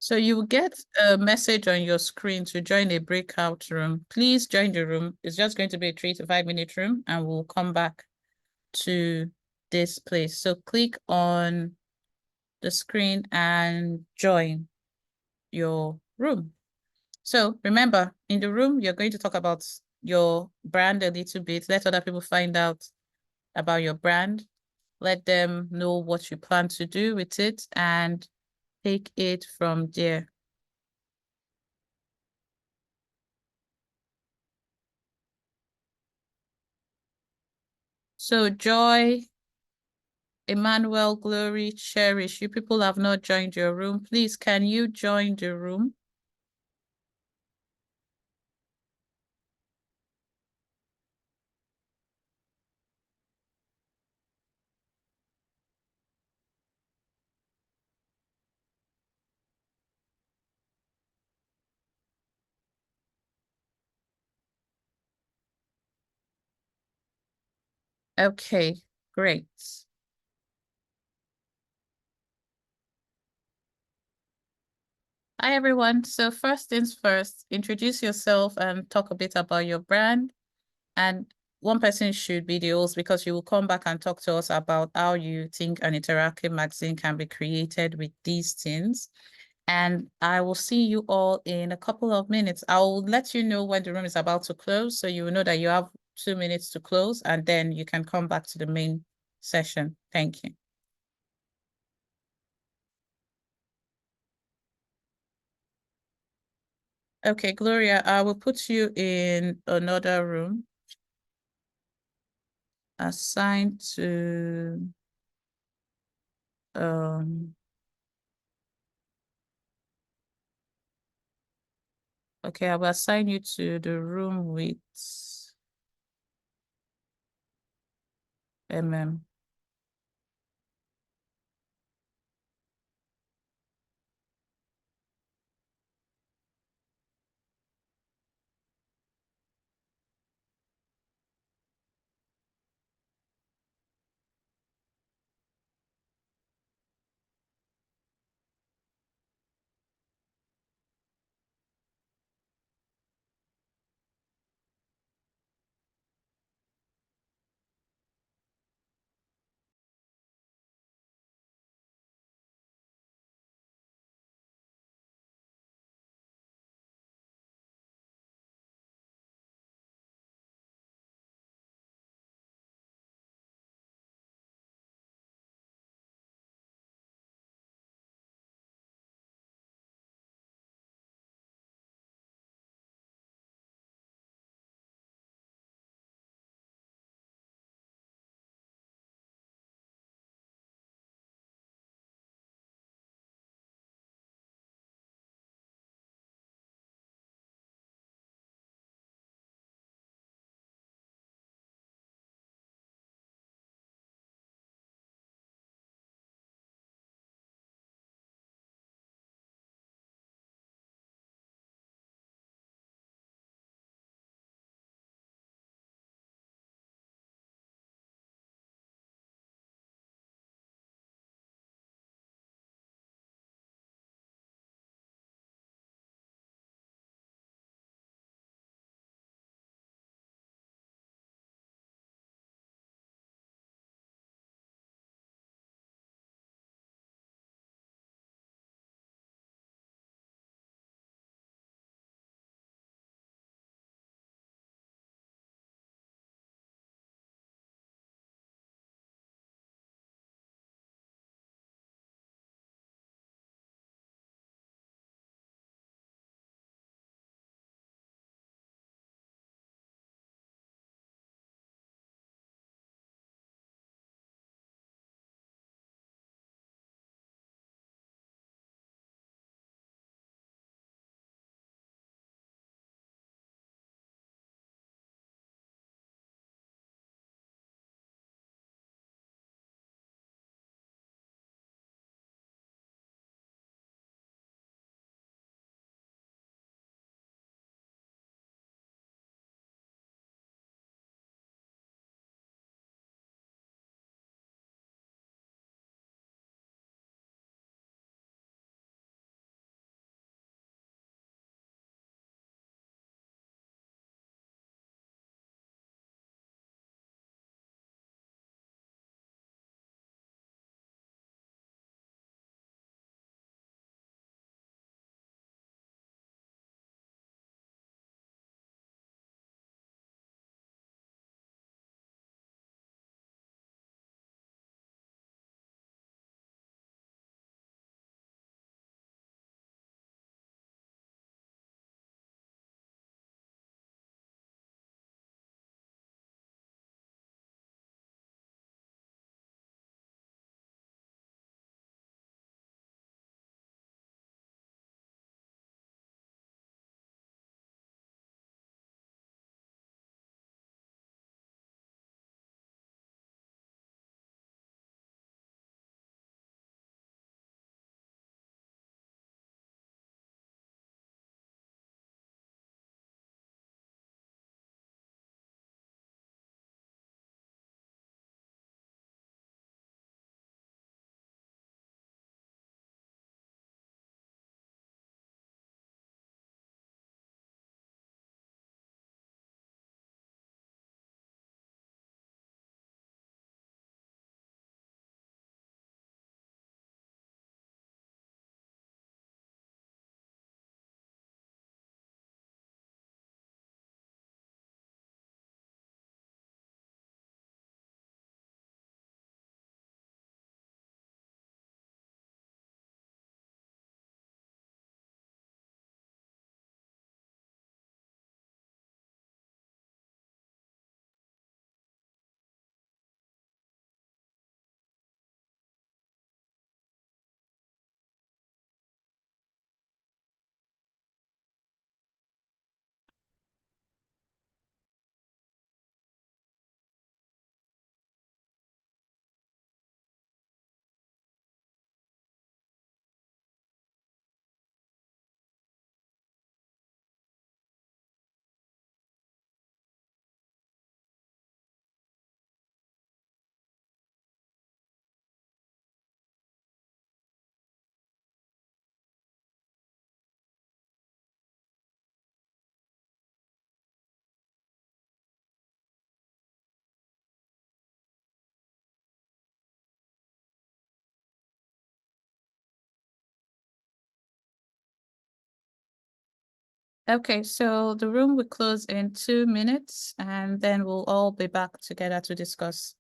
So you will get a message on your screen to join a breakout room. Please join the room. It's just going to be a 3 to 5 minute room, and we'll come back to this place. So click on the screen and join your room. So remember, in the room, you're going to talk about your brand a little bit. Let other people find out about your brand. Let them know what you plan to do with it and take it from there. So Joy, Emmanuel, Glory, Cherish, you people have not joined your room. Please, can you join the room? Okay, great. Hi, everyone. So first things first, introduce yourself and talk a bit about your brand. And one person should be the host because you will come back and talk to us about how you think an interactive magazine can be created with these things. And I will see you all in a couple of minutes. I'll let you know when the room is about to close, so you will know that you have 2 minutes to close, and then you can come back to the main session. Thank you. Okay, Gloria, I will put you in another room assigned to okay, I will assign you to the room with MM. Okay, so the room will close in 2 minutes and then we'll all be back together to discuss.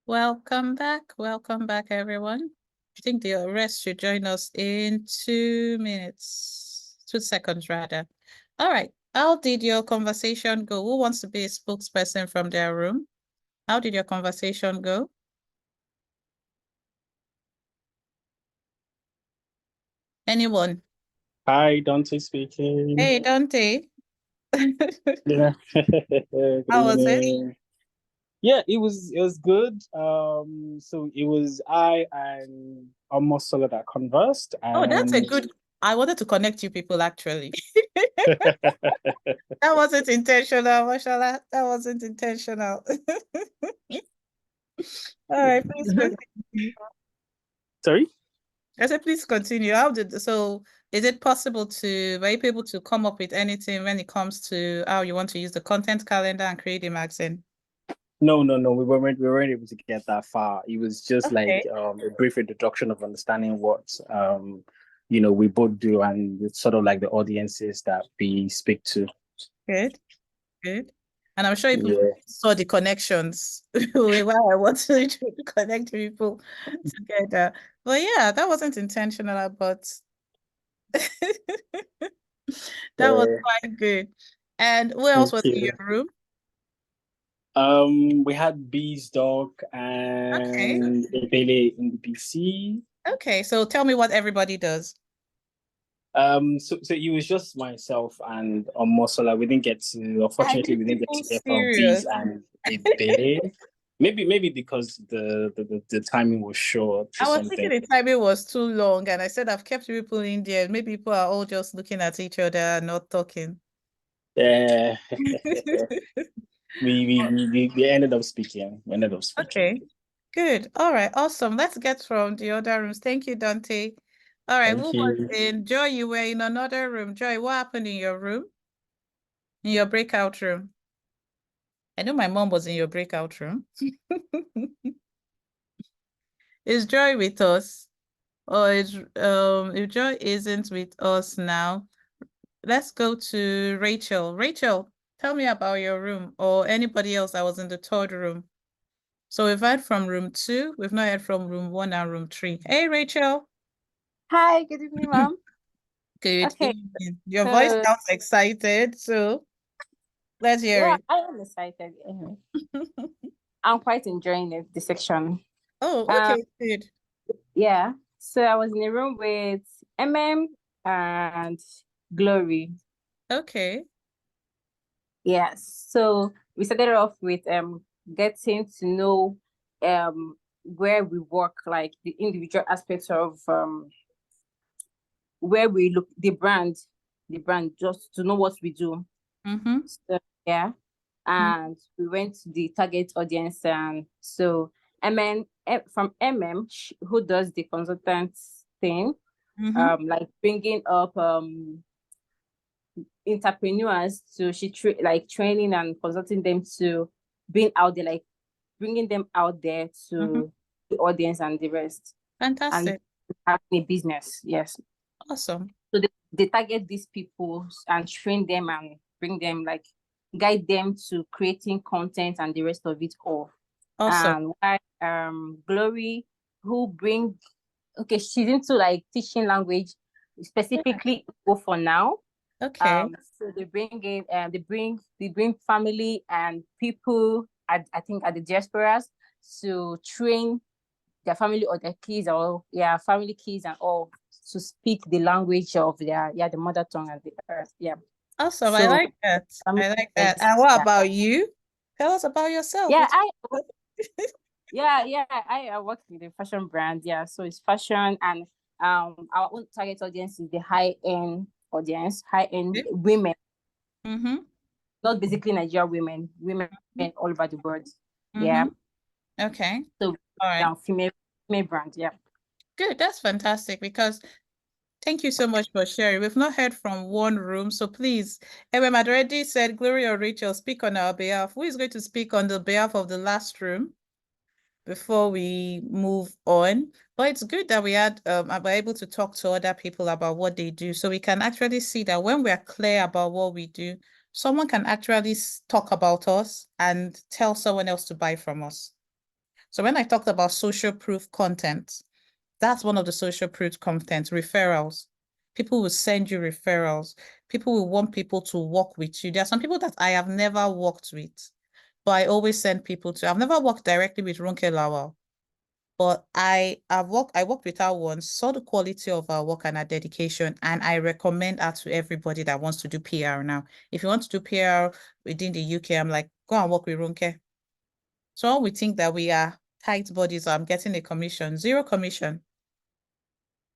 Welcome back, everyone. I think the rest should join us in 2 minutes, 2 seconds rather. All right, how did your conversation go? Who wants to be a spokesperson from their room? How did your conversation go? Anyone? Hi, Dante speaking. Hey, Dante. Yeah. Good How was it? evening. Yeah, it was good. So it was I and almost solo that conversed Oh, that's a and good. I wanted to connect you people actually. That wasn't intentional, mashallah. That wasn't intentional. All right, please continue. sorry. I said, please continue. So is it possible were you able to come up with anything when it comes to how you want to use the content calendar and create a magazine? No, we weren't able to get that far. It was just like Okay, a brief introduction of understanding what we both do and it's sort of like the audiences that we speak to. good, good. And I'm sure you Yeah. saw the connections why I want to connect people together. But yeah, that wasn't intentional, but that was Uh, quite good. And who else thank was in you. your room? We had Bees Dog Okay. and Ebele in the BC. Okay. So tell me what everybody does. So it was just myself and Mosola. We didn't get to, Are unfortunately, you we didn't get people to hear from Bees serious? and Ebele. Maybe because the timing was short or I was thinking something. the timing was too long, and I said I've kept people in there. Maybe people are all just looking at each other and not talking. Yeah, we ended up speaking. We ended up speaking. Okay, good. All right, awesome. Let's get from the other rooms. Thank you, Dante. All right, who Thank was you. in? Joy, you were in another room. Joy, what happened in your room? In your breakout room? I know my mom was in your breakout room. Is Joy with us? Or is if Joy isn't with us now, let's go to Rachel. Rachel, tell me about your room or anybody else that was in the third room. So we've heard from room 2. We've not heard from room 1 and room 3. Hey, Rachel. Hi, good evening, ma'am. Good Okay, evening. Your voice so sounds excited. So, Let's hear Yeah, it. I am excited. Anyway, I'm quite enjoying the section. Oh, Um, okay, good. yeah. So I was in a room with and Glory. Okay. Yes. So we started off with getting to know where we work, like the individual aspects of where we look the brand, just to know what we do. Mm-hmm. So yeah. And we went to the target audience, and so from who does the consultant thing, Mm-hmm. like bringing up entrepreneurs to like training and consulting them to being out there, like bringing them out there Mm-hmm. to the audience and the rest, and Fantastic. having a business. Yes. Awesome. So they target these people and train them and bring them, like guide them to creating content and the rest of it all. Awesome. And why Glory, who bring okay, she's into like teaching language, specifically Igbo for now. Okay. So they bring in they bring family and people at, I think, at the diasporas to train their family or their kids, or yeah, family kids and all, to speak the language of their, yeah, the mother tongue and the earth. Yeah. Awesome. I So like that. I like that. friends, And what yeah. about you? Tell us about yourself. Yeah, I work with a fashion brand. Yeah. So it's fashion, and our own target audience is the high end audience, high end women, Mm-hmm. not basically Nigerian women all over the world. Mm-hmm. Yeah. Okay. So All right. female brand. Yeah. Good. That's fantastic because thank you so much for sharing. We've not heard from one room, so please, Emma had already said, Gloria or Rachel, speak on our behalf. Who is going to speak on the behalf of the last room before we move on? But it's good that we we're able to talk to other people about what they do, so we can actually see that when we're clear about what we do, someone can actually talk about us and tell someone else to buy from us. So when I talked about social proof content, that's one of the social proof content, referrals. People will send you referrals. People will want people to work with you. There are some people that I have never worked with, but I always send people to. I've never worked directly with Ronke Lawal, but I worked with her once, saw the quality of her work and her dedication, and I recommend her to everybody that wants to do PR now. If you want to do PR within the UK, I'm like, go and work with Ronke. So all we think that we are tight bodies, I'm getting a commission, zero commission.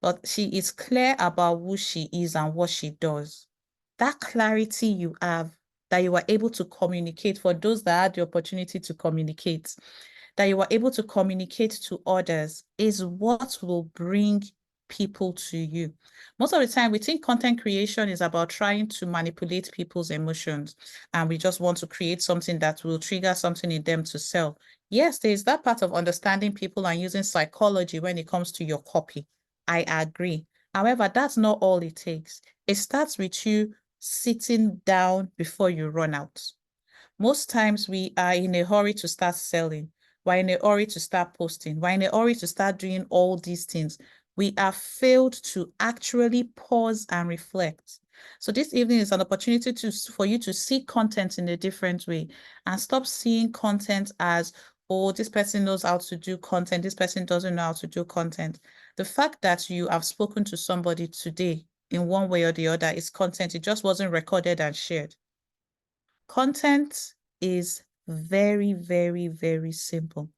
But she is clear about who she is and what she does. That clarity you have, that you are able to communicate for those that had the opportunity to communicate, that you are able to communicate to others, is what will bring people to you. Most of the time, we think content creation is about trying to manipulate people's emotions, and we just want to create something that will trigger something in them to sell. Yes, there is that part of understanding people and using psychology when it comes to your copy. I agree. However, that's not all it takes. It starts with you sitting down before you run out. Most times we are in a hurry to start selling. We're in a hurry to start posting. We're in a hurry to start doing all these things. We have failed to actually pause and reflect. So this evening is an opportunity for you to see content in a different way and stop seeing content as, oh, this person knows how to do content, this person doesn't know how to do content. The fact that you have spoken to somebody today in one way or the other is content. It just wasn't recorded and shared. Content is very, very, very simple.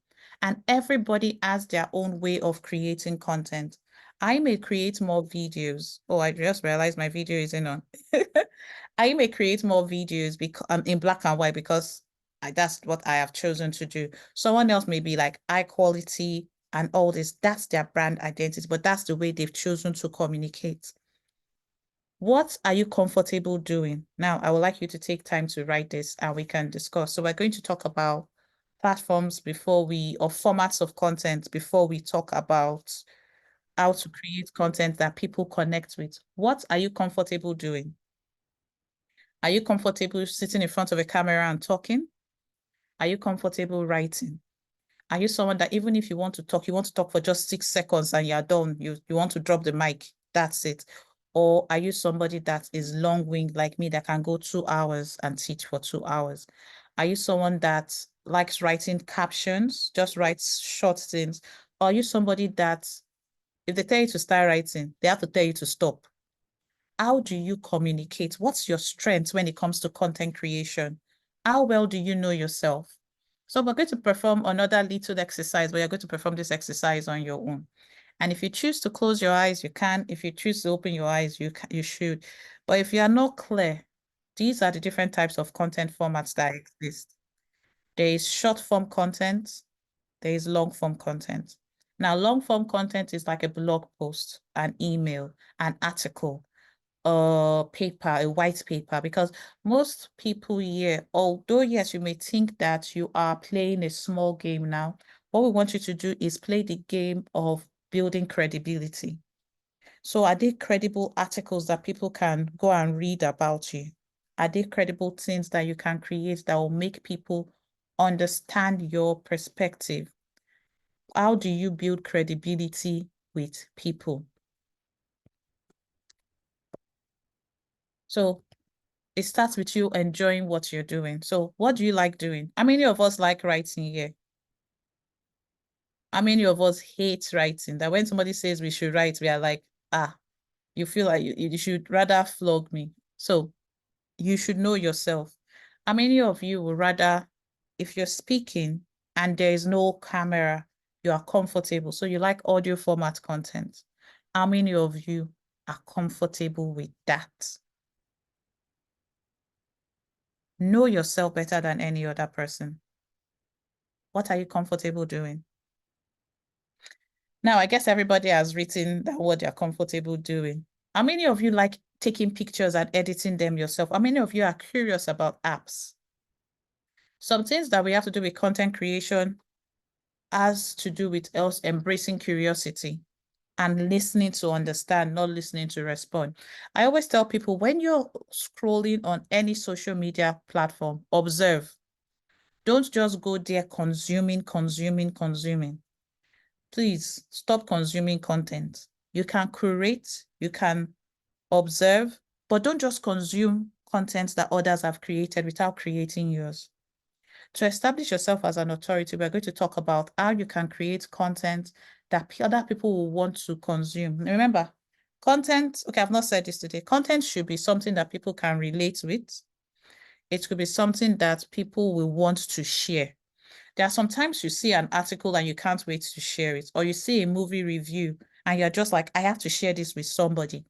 And everybody has their own way of creating content. I may create more videos. Oh, I just realized my video isn't on. I may create more videos because in black and white because that's what I have chosen to do. Someone else may be like high quality and all this. That's their brand identity, but that's the way they've chosen to communicate. What are you comfortable doing? Now, I would like you to take time to write this and we can discuss. So we're going to talk about platforms or formats of content before we talk about how to create content that people connect with. What are you comfortable doing? Are you comfortable sitting in front of a camera and talking? Are you comfortable writing? Are you someone that even if you want to talk for just 6 seconds and you're done, you want to drop the mic, that's it? Or are you somebody that is long-winged like me that can go 2 hours and teach for 2 hours? Are you someone that likes writing captions, just writes short things? Or are you somebody that if they tell you to start writing, they have to tell you to stop? How do you communicate? What's your strength when it comes to content creation? How well do you know yourself? So we're going to perform another little exercise, but you're going to perform this exercise on your own. And if you choose to close your eyes, you can. If you choose to open your eyes, you should. But if you are not clear, these are the different types of content formats that exist. There is short form content. There is long form content. Now, long form content is like a blog post, an email, an article, a paper, a white paper, because most people here, although yes, you may think that you are playing a small game now, what we want you to do is play the game of building credibility. So are they credible articles that people can go and read about you? Are they credible things that you can create that will make people understand your perspective? How do you build credibility with people? So it starts with you enjoying what you're doing. So what do you like doing? How many of us like writing here? How many of us hate writing? That when somebody says we should write, we are like, you feel like you should rather flog me. So you should know yourself. How many of you would rather, if you're speaking and there is no camera, you are comfortable. So you like audio format content. How many of you are comfortable with that? Know yourself better than any other person. What are you comfortable doing? Now, I guess everybody has written that what they're comfortable doing. How many of you like taking pictures and editing them yourself? How many of you are curious about apps? Some things that we have to do with content creation has to do with us embracing curiosity and listening to understand, not listening to respond. I always tell people when you're scrolling on any social media platform, observe. Don't just go there consuming. Please stop consuming content. You can curate, you can observe, but don't just consume content that others have created without creating yours. To establish yourself as an authority, we're going to talk about how you can create content that other people will want to consume. Remember, content, okay, I've not said this today. Content should be something that people can relate with. It could be something that people will want to share. There are sometimes you see an article and you can't wait to share it, or you see a movie review and you're just like, I have to share this with somebody.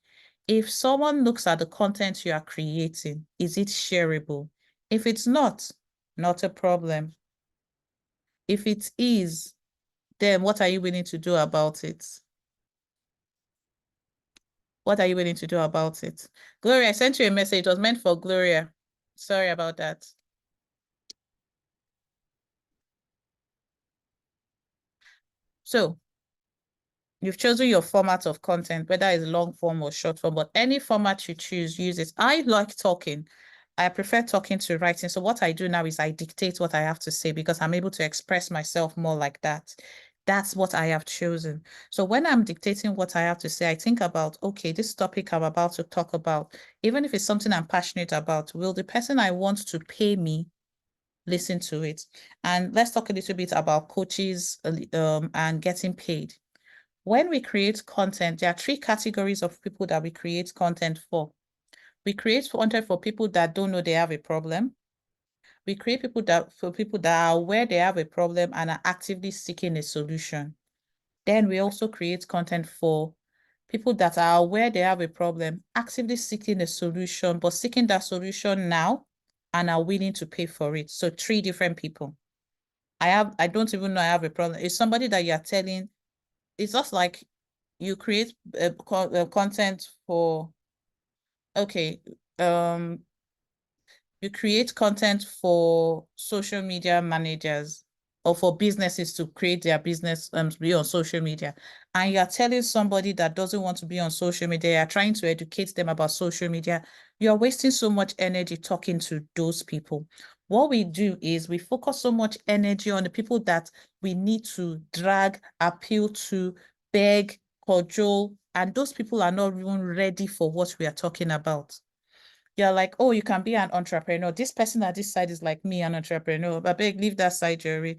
If someone looks at the content you are creating, is it shareable? If it's not a problem. If it is, then what are you willing to do about it? What are you willing to do about it? Gloria, I sent you a message. It was meant for Gloria. Sorry about that. So you've chosen your format of content, whether it's long form or short form, but any format you choose, use it. I like talking. I prefer talking to writing. So what I do now is I dictate what I have to say because I'm able to express myself more like that. That's what I have chosen. So when I'm dictating what I have to say, I think about, okay, this topic I'm about to talk about, even if it's something I'm passionate about, will the person I want to pay me listen to it? And let's talk a little bit about coaches and getting paid. When we create content, there are 3 categories of people that we create content for. We create content for people that don't know they have a problem. We create for people that are aware they have a problem and are actively seeking a solution. Then we also create content for people that are aware they have a problem, actively seeking a solution, but seeking that solution now and are willing to pay for it. So 3 different people. I don't even know I have a problem. It's somebody that you're telling, it's just like you create content for, okay, you create content for social media managers or for businesses to create their business to be on social media. And you're telling somebody that doesn't want to be on social media, you're trying to educate them about social media, you're wasting so much energy talking to those people. What we do is we focus so much energy on the people that we need to drag, appeal to, beg, cajole, and those people are not even ready for what we are talking about. You're like, oh, you can be an entrepreneur. This person at this side is like me, an entrepreneur. But beg, leave that side, Jerry.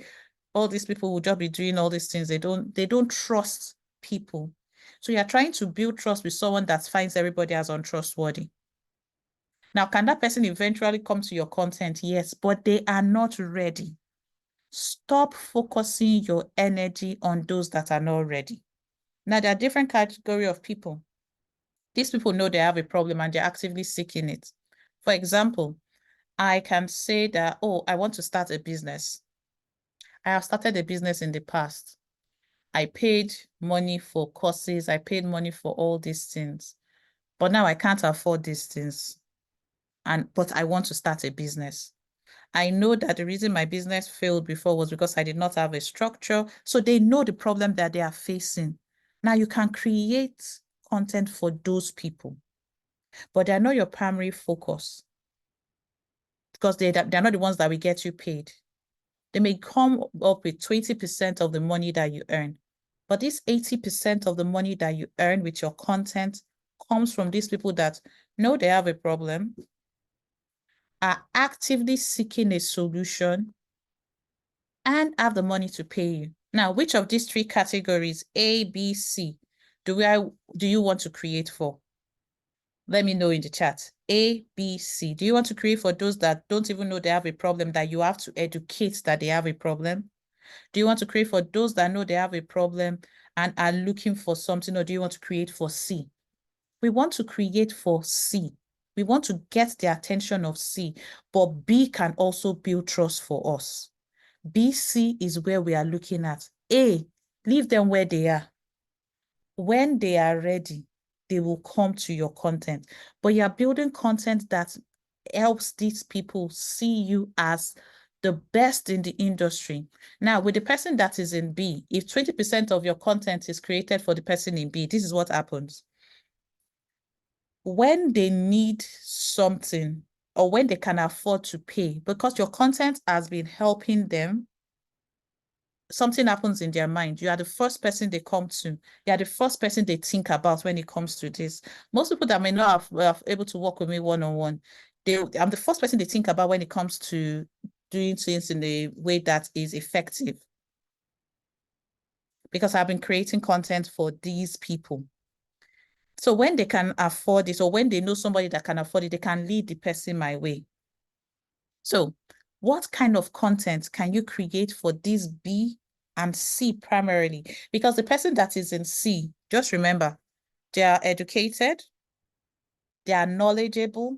All these people will just be doing all these things. They don't trust people. So you're trying to build trust with someone that finds everybody as untrustworthy. Now, can that person eventually come to your content? Yes, but they are not ready. Stop focusing your energy on those that are not ready. Now, there are different category of people. These people know they have a problem and they're actively seeking it. For example, I can say that, oh, I want to start a business. I have started a business in the past. I paid money for courses. I paid money for all these things. But now I can't afford these things. But I want to start a business. I know that the reason my business failed before was because I did not have a structure. So they know the problem that they are facing. Now you can create content for those people, but they're not your primary focus because they're not the ones that will get you paid. They may come up with 20% of the money that you earn, but this 80% of the money that you earn with your content comes from these people that know they have a problem, are actively seeking a solution, and have the money to pay you. Now, which of these three categories, A, B, C, do you want to create for? Let me know in the chat. A, B, C. Do you want to create for those that don't even know they have a problem, that you have to educate that they have a problem? Do you want to create for those that know they have a problem and are looking for something, or do you want to create for C? We want to create for C. We want to get the attention of C, but B can also build trust for us. B, C is where we are looking at. A, leave them where they are. When they are ready, they will come to your content. But you're building content that helps these people see you as the best in the industry. Now, with the person that is in B, if 20% of your content is created for the person in B, this is what happens. When they need something or when they can afford to pay, because your content has been helping them, something happens in their mind. You are the first person they come to. You are the first person they think about when it comes to this. Most people that may not have able to work with me one-on-one, I'm the first person they think about when it comes to doing things in a way that is effective. Because I've been creating content for these people. So when they can afford it, or when they know somebody that can afford it, they can lead the person my way. So what kind of content can you create for this B and C primarily? Because the person that is in C, just remember, they are educated, they are knowledgeable,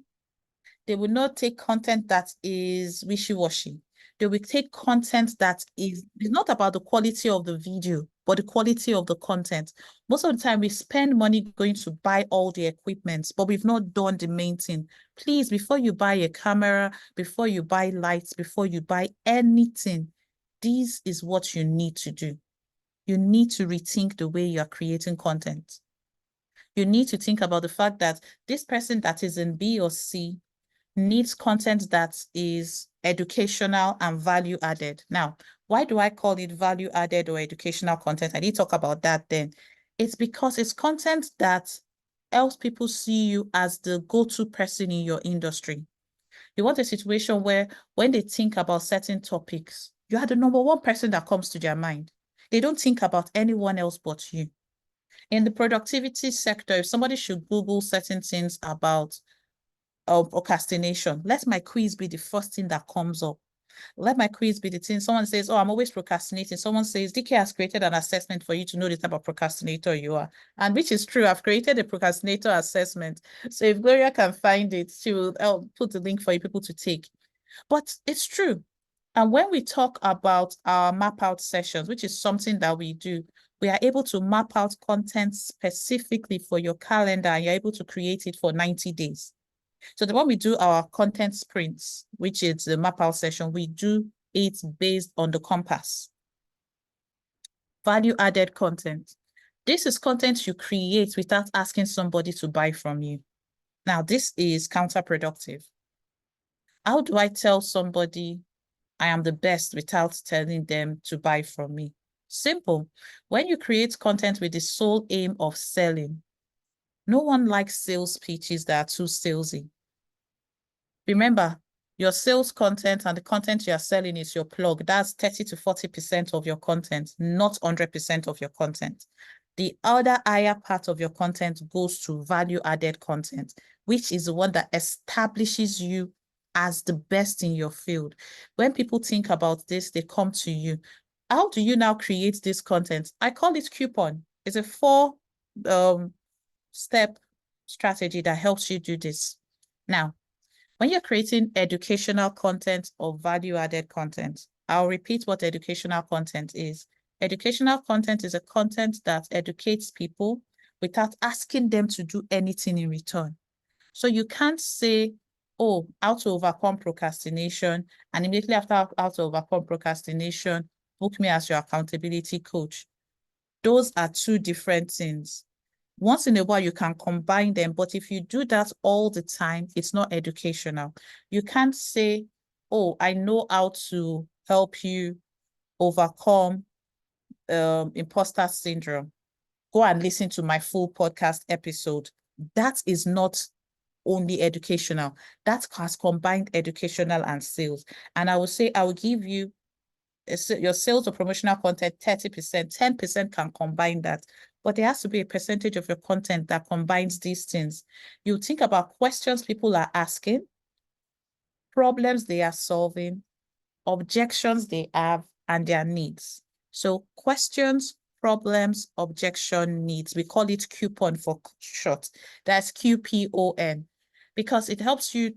they will not take content that is wishy-washy. They will take content that is not about the quality of the video, but the quality of the content. Most of the time, we spend money going to buy all the equipment, but we've not done the main thing. Please, before you buy a camera, before you buy lights, before you buy anything, this is what you need to do. You need to rethink the way you're creating content. You need to think about the fact that this person that is in B or C needs content that is educational and value added. Now, why do I call it value added or educational content? I need to talk about that then. It's because it's content that helps people see you as the go-to person in your industry. You want a situation where when they think about certain topics, you are the number one person that comes to their mind. They don't think about anyone else but you. In the productivity sector, if somebody should Google certain things about procrastination, let my quiz be the first thing that comes up. Let my quiz be the thing. Someone says, oh, I'm always procrastinating. Someone says, DK has created an assessment for you to know the type of procrastinator you are. And which is true. I've created a procrastinator assessment. So if Gloria can find it, she will put the link for you people to take. But it's true. And when we talk about our map out sessions, which is something that we do, we are able to map out content specifically for your calendar, and you're able to create it for 90 days. So the one we do our content sprints, which is the map out session, we do it based on the compass. Value added content. This is content you create without asking somebody to buy from you. Now, this is counterproductive. How do I tell somebody I am the best without telling them to buy from me? Simple. When you create content with the sole aim of selling, no one likes sales pitches that are too salesy. Remember, your sales content and the content you are selling is your plug. That's 30 to 40% of your content, not 100% of your content. The other higher part of your content goes to value-added content, which is the one that establishes you as the best in your field. When people think about this, they come to you. How do you now create this content? I call it coupon. It's a 4-step strategy that helps you do this. Now, when you're creating educational content or value-added content, I'll repeat what educational content is. Educational content is a content that educates people without asking them to do anything in return. So you can't say, oh, how to overcome procrastination, and immediately after how to overcome procrastination, book me as your accountability coach. Those are two different things. Once in a while, you can combine them, but if you do that all the time, it's not educational. You can't say, oh, I know how to help you overcome imposter syndrome. Go and listen to my full podcast episode. That is not only educational. That has combined educational and sales. And I will say, I will give you your sales or promotional content 30%, 10% can combine that. But there has to be a percentage of your content that combines these things. You think about questions people are asking, problems they are solving, objections they have, and their needs. So questions, problems, objection, needs. We call it coupon for short. That's QPON, because it helps you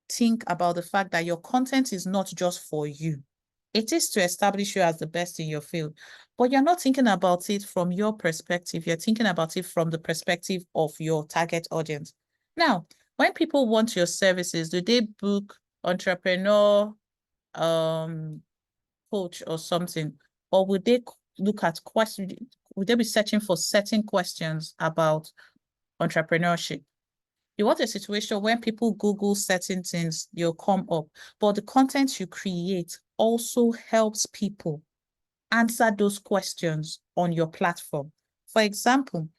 think about the fact that your content is not just for you. It is to establish you as the best in your field, but you're not thinking about it from your perspective. You're thinking about it from the perspective of your target audience. Now, when people want your services, do they book entrepreneur, coach or something? Or would they look at questions? Would they be searching for certain questions about entrepreneurship? You want a situation when people Google certain things, you'll come up, but the content you create also helps people answer those questions on your platform. For example,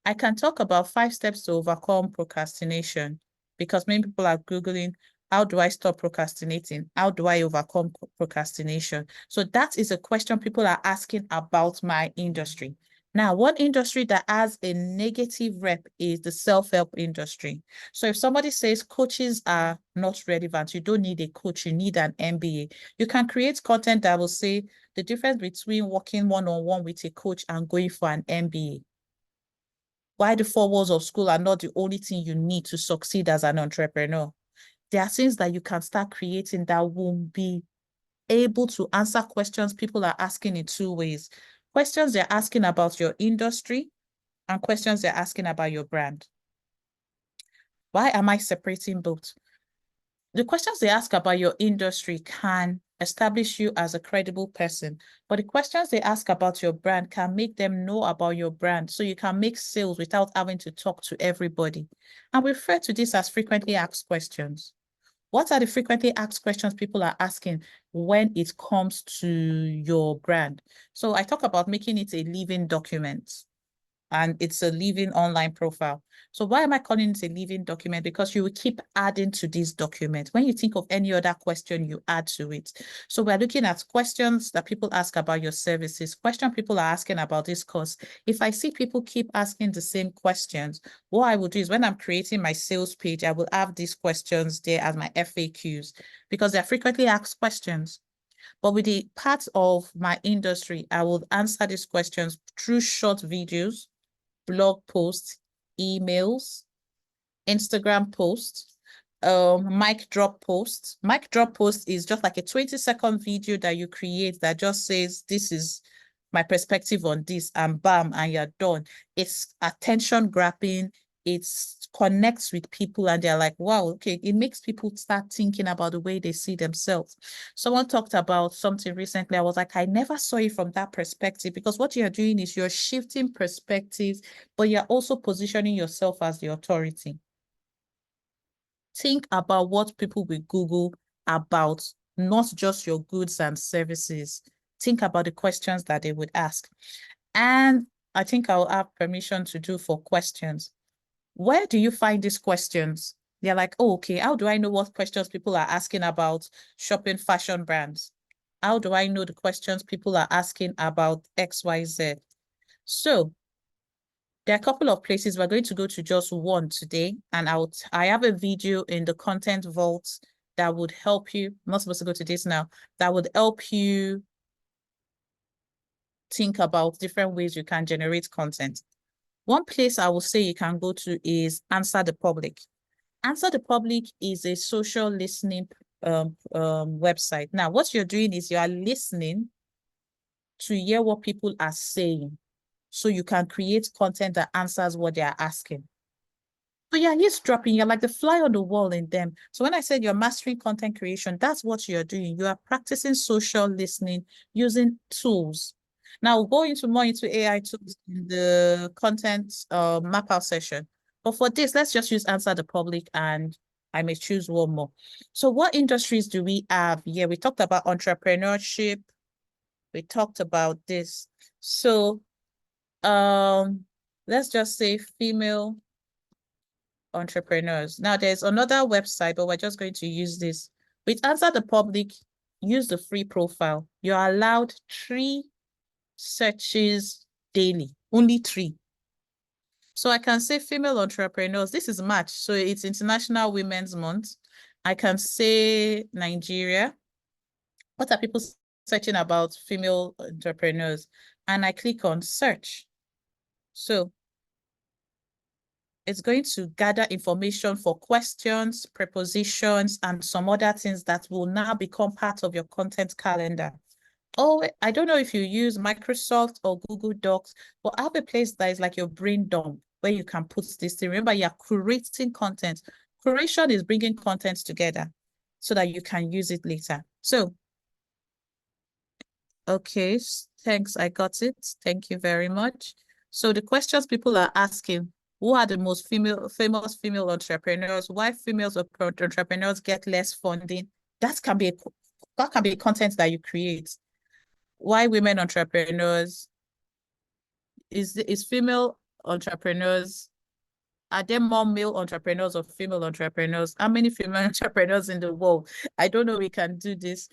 I can talk about 5 steps to overcome procrastination, because many people are Googling, how do I stop procrastinating? How do I overcome procrastination? So that is a question people are asking about my industry. Now, one industry that has a negative rep is the self-help industry. So if somebody says coaches are not relevant, you don't need a coach, you need an MBA. You can create content that will say the difference between working one-on-one with a coach and going for an MBA. Why the 4 walls of school are not the only thing you need to succeed as an entrepreneur. There are things that you can start creating that will be able to answer questions people are asking in 2 ways. Questions they're asking about your industry and questions they're asking about your brand. Why am I separating both? The questions they ask about your industry can establish you as a credible person, but the questions they ask about your brand can make them know about your brand, so you can make sales without having to talk to everybody. And we refer to this as frequently asked questions. What are the frequently asked questions people are asking when it comes to your brand? So I talk about making it a living document, and it's a living online profile. So why am I calling it a living document? Because you will keep adding to this document. When you think of any other question, you add to it. So we're looking at questions that people ask about your services, questions people are asking about this course. If I see people keep asking the same questions, what I will do is when I'm creating my sales page, I will have these questions there as my FAQs, because they're frequently asked questions. But with the part of my industry, I will answer these questions through short videos, blog posts, emails, Instagram posts, mic drop posts. Mic drop post is just like a 20-second video that you create that just says, this is my perspective on this, and bam, and you're done. It's attention grabbing. It connects with people and they're like, wow, okay, it makes people start thinking about the way they see themselves. Someone talked about something recently. I was like, I never saw it from that perspective, because what you're doing is you're shifting perspectives, but you're also positioning yourself as the authority. Think about what people will Google about, not just your goods and services. think about the questions that they would ask. And I think I'll have permission to do for questions. Where do you find these questions? They're like, oh, okay, how do I know what questions people are asking about shopping fashion brands? How do I know the questions people are asking about XYZ? So there are a couple of places. We're going to go to just one today, and I have a video in the content vault that would help you. I'm not supposed to go to this now. That would help you think about different ways you can generate content. One place I will say you can go to is Answer the Public. Answer the Public is a social listening website. Now, what you're doing is you are listening to hear what people are saying, so you can create content that answers what they are asking. So yeah, eavesdropping, you're like the fly on the wall in them. So when I said you're mastering content creation, that's what you're doing. You are practicing social listening using tools. Now we'll go into more into AI tools in the content map out session. But for this, let's just use Answer the Public, and I may choose one more. So what industries do we have? Yeah, we talked about entrepreneurship. We talked about this. So let's just say female entrepreneurs. Now there's another website, but we're just going to use this. With Answer the Public, use the free profile. You're allowed 3 searches daily, only 3. So I can say female entrepreneurs. This is March, so it's International Women's Month. I can say Nigeria. What are people searching about female entrepreneurs? And I click on search. So it's going to gather information for questions, prepositions, and some other things that will now become part of your content calendar. Oh, I don't know if you use Microsoft or Google Docs, but I have a place that is like your brain dump where you can put this thing. Remember, you're curating content. Curation is bringing content together so that you can use it later. So, okay, thanks, I got it. Thank you very much. So the questions people are asking: who are the most famous female entrepreneurs? Why females entrepreneurs get less funding? That can be content that you create. Why women entrepreneurs? Is female entrepreneurs, are there more male entrepreneurs or female entrepreneurs? How many female entrepreneurs in the world? I don't know. We can do this.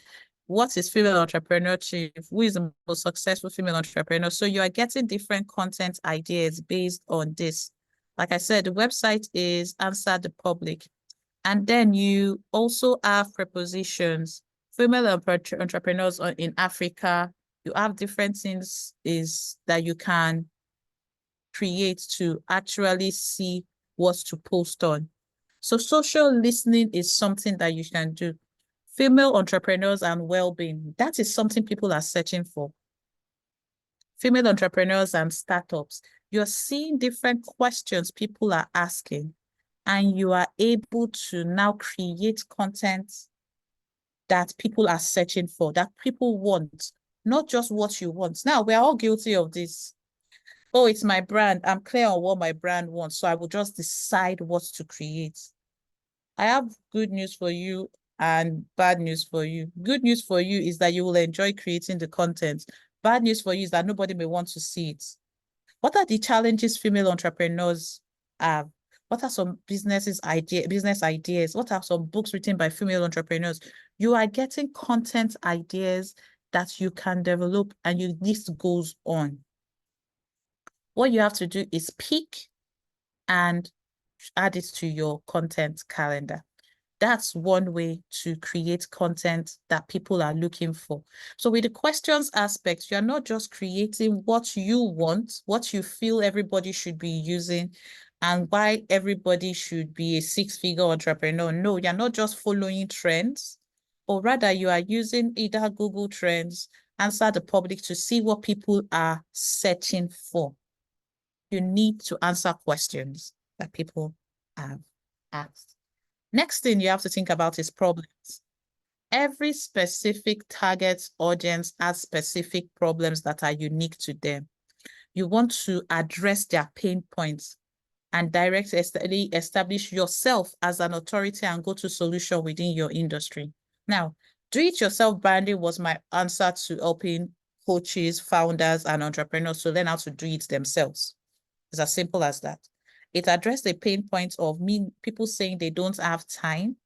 What is female entrepreneurship? Who is the most successful female entrepreneur? So you are getting different content ideas based on this. Like I said, the website is Answer the Public. And then you also have prepositions. Female entrepreneurs in Africa. You have different things that you can create to actually see what to post on. So social listening is something that you can do. Female entrepreneurs and well-being, that is something people are searching for. Female entrepreneurs and startups, you're seeing different questions people are asking, and you are able to now create content that people are searching for, that people want, not just what you want. Now, we're all guilty of this. Oh, it's my brand. I'm clear on what my brand wants, so I will just decide what to create. I have good news for you and bad news for you. Good news for you is that you will enjoy creating the content. Bad news for you is that nobody may want to see it. What are the challenges female entrepreneurs have? What are some business ideas? What are some books written by female entrepreneurs? You are getting content ideas that you can develop, and your list goes on. What you have to do is pick and add it to your content calendar. That's one way to create content that people are looking for. So with the questions aspect, you're not just creating what you want, what you feel everybody should be using, and why everybody should be a 6-figure entrepreneur. No, you're not just following trends, or rather you are using either Google Trends, Answer the Public to see what people are searching for. You need to answer questions that people have asked. Next thing you have to think about is problems. Every specific target audience has specific problems that are unique to them. You want to address their pain points and directly establish yourself as an authority and go-to solution within your industry. Now, do-it-yourself branding was my answer to helping coaches, founders, and entrepreneurs to learn how to do it themselves. It's as simple as that. It addressed the pain points of people saying they don't have time,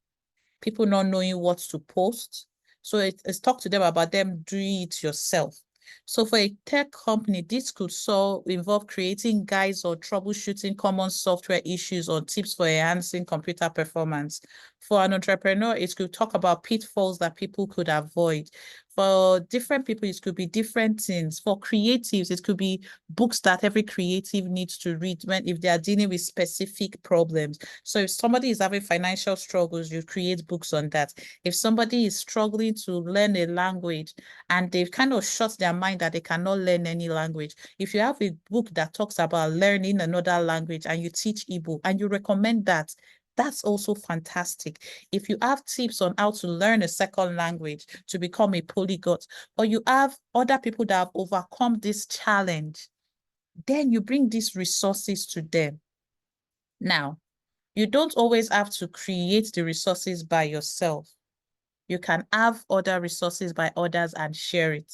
people not knowing what to post. So it's talked to them about them doing it yourself. So for a tech company, this could involve creating guides or troubleshooting common software issues or tips for enhancing computer performance. For an entrepreneur, it could talk about pitfalls that people could avoid. For different people, it could be different things. For creatives, it could be books that every creative needs to read if they are dealing with specific problems. So if somebody is having financial struggles, you create books on that. If somebody is struggling to learn a language and they've kind of shut their mind that they cannot learn any language, if you have a book that talks about learning another language and you teach Igbo and you recommend that, that's also fantastic. If you have tips on how to learn a second language to become a polyglot, or you have other people that have overcome this challenge, then you bring these resources to them. Now, you don't always have to create the resources by yourself. You can have other resources by others and share it.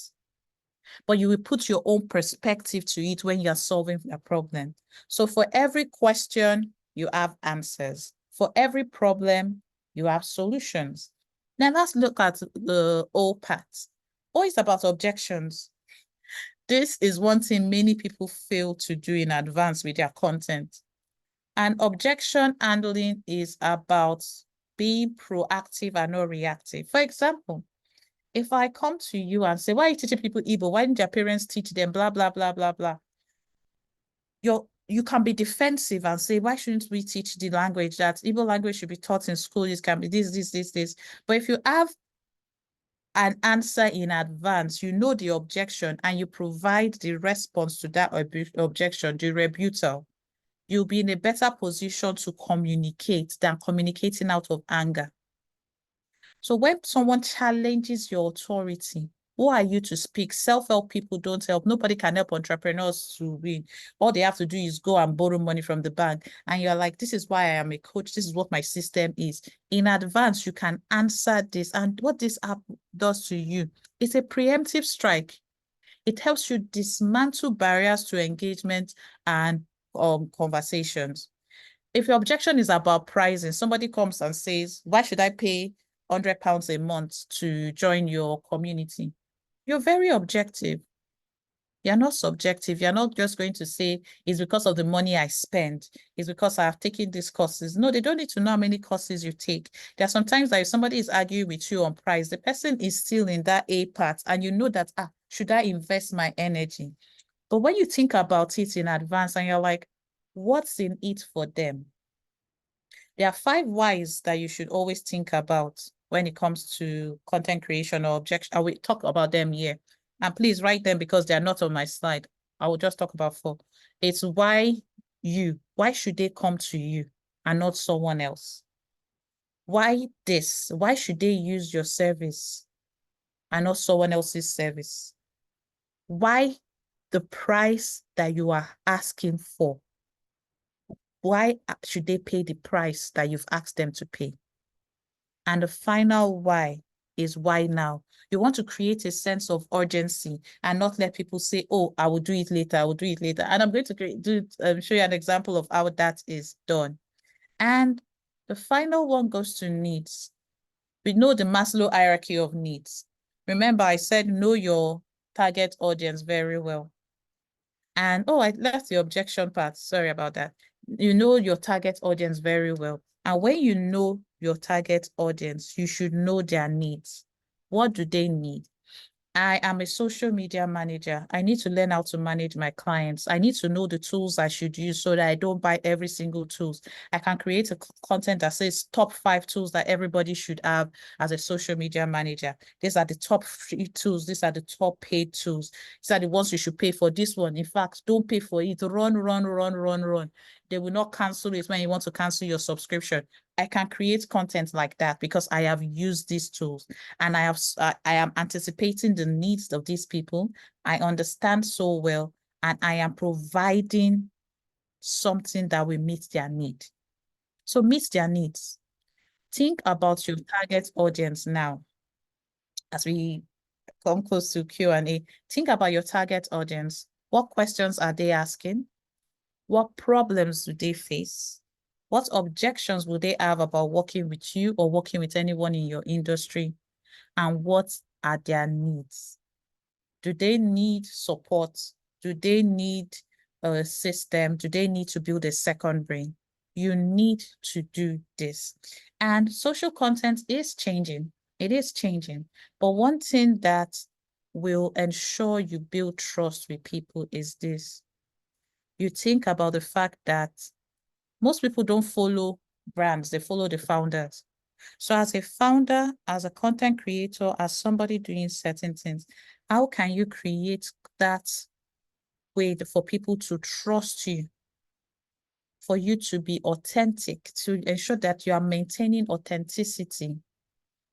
But you will put your own perspective to it when you're solving a problem. So for every question, you have answers. For every problem, you have solutions. Now let's look at the O part. O is about objections. This is one thing many people fail to do in advance with their content. And objection handling is about being proactive and not reactive. For example, if I come to you and say, why are you teaching people Igbo? Why didn't their parents teach them? Blah, blah, blah, blah, blah. You can be defensive and say, why shouldn't we teach the language that Igbo language should be taught in school? This can be this. But if you have an answer in advance, you know the objection and you provide the response to that objection, the rebuttal, you'll be in a better position to communicate than communicating out of anger. So when someone challenges your authority, who are you to speak? Self-help people don't help. Nobody can help entrepreneurs to win. All they have to do is go and borrow money from the bank. And you're like, this is why I am a coach. This is what my system is. In advance, you can answer this. And what this app does to you is a preemptive strike. It helps you dismantle barriers to engagement and conversations. If your objection is about pricing, somebody comes and says, why should I pay £100 a month to join your community? You're very objective. You're not subjective. You're not just going to say, it's because of the money I spend. It's because I have taken these courses. No, they don't need to know how many courses you take. There are sometimes that if somebody is arguing with you on price, the person is still in that A part and you know that, should I invest my energy? But when you think about it in advance and you're like, what's in it for them? There are 5 whys that you should always think about when it comes to content creation or objection. I will talk about them here. And please write them because they are not on my slide. I will just talk about 4. It's why should they come to you and not someone else? Why this? Why should they use your service and not someone else's service? Why the price that you are asking for? Why should they pay the price that you've asked them to pay? And the final why is why now? You want to create a sense of urgency and not let people say, oh, I will do it later. I will do it later. And I'm going to show you an example of how that is done. And the final one goes to needs. We know the Maslow hierarchy of needs. Remember, I said know your target audience very well. And I left the objection part. Sorry about that. You know your target audience very well. And when you know your target audience, you should know their needs. What do they need? I am a social media manager. I need to learn how to manage my clients. I need to know the tools I should use so that I don't buy every single tools. I can create a content that says top 5 tools that everybody should have as a social media manager. These are the top free tools. These are the top paid tools. These are the ones you should pay for. This one, in fact, don't pay for it. Run. They will not cancel it when you want to cancel your subscription. I can create content like that because I have used these tools and I am anticipating the needs of these people. I understand so well, and I am providing something that will meet their need. So meet their needs. Think about your target audience now as we come close to Q&A, think about your target audience. What questions are they asking? What problems do they face? What objections will they have about working with you or working with anyone in your industry? And what are their needs? Do they need support? Do they need a system? Do they need to build a second brain? You need to do this. And social content is changing. It is changing. But one thing that will ensure you build trust with people is this. You think about the fact that most people don't follow brands, they follow the founders. So as a founder, as a content creator, as somebody doing certain things, how can you create that way for people to trust you, for you to be authentic, to ensure that you are maintaining authenticity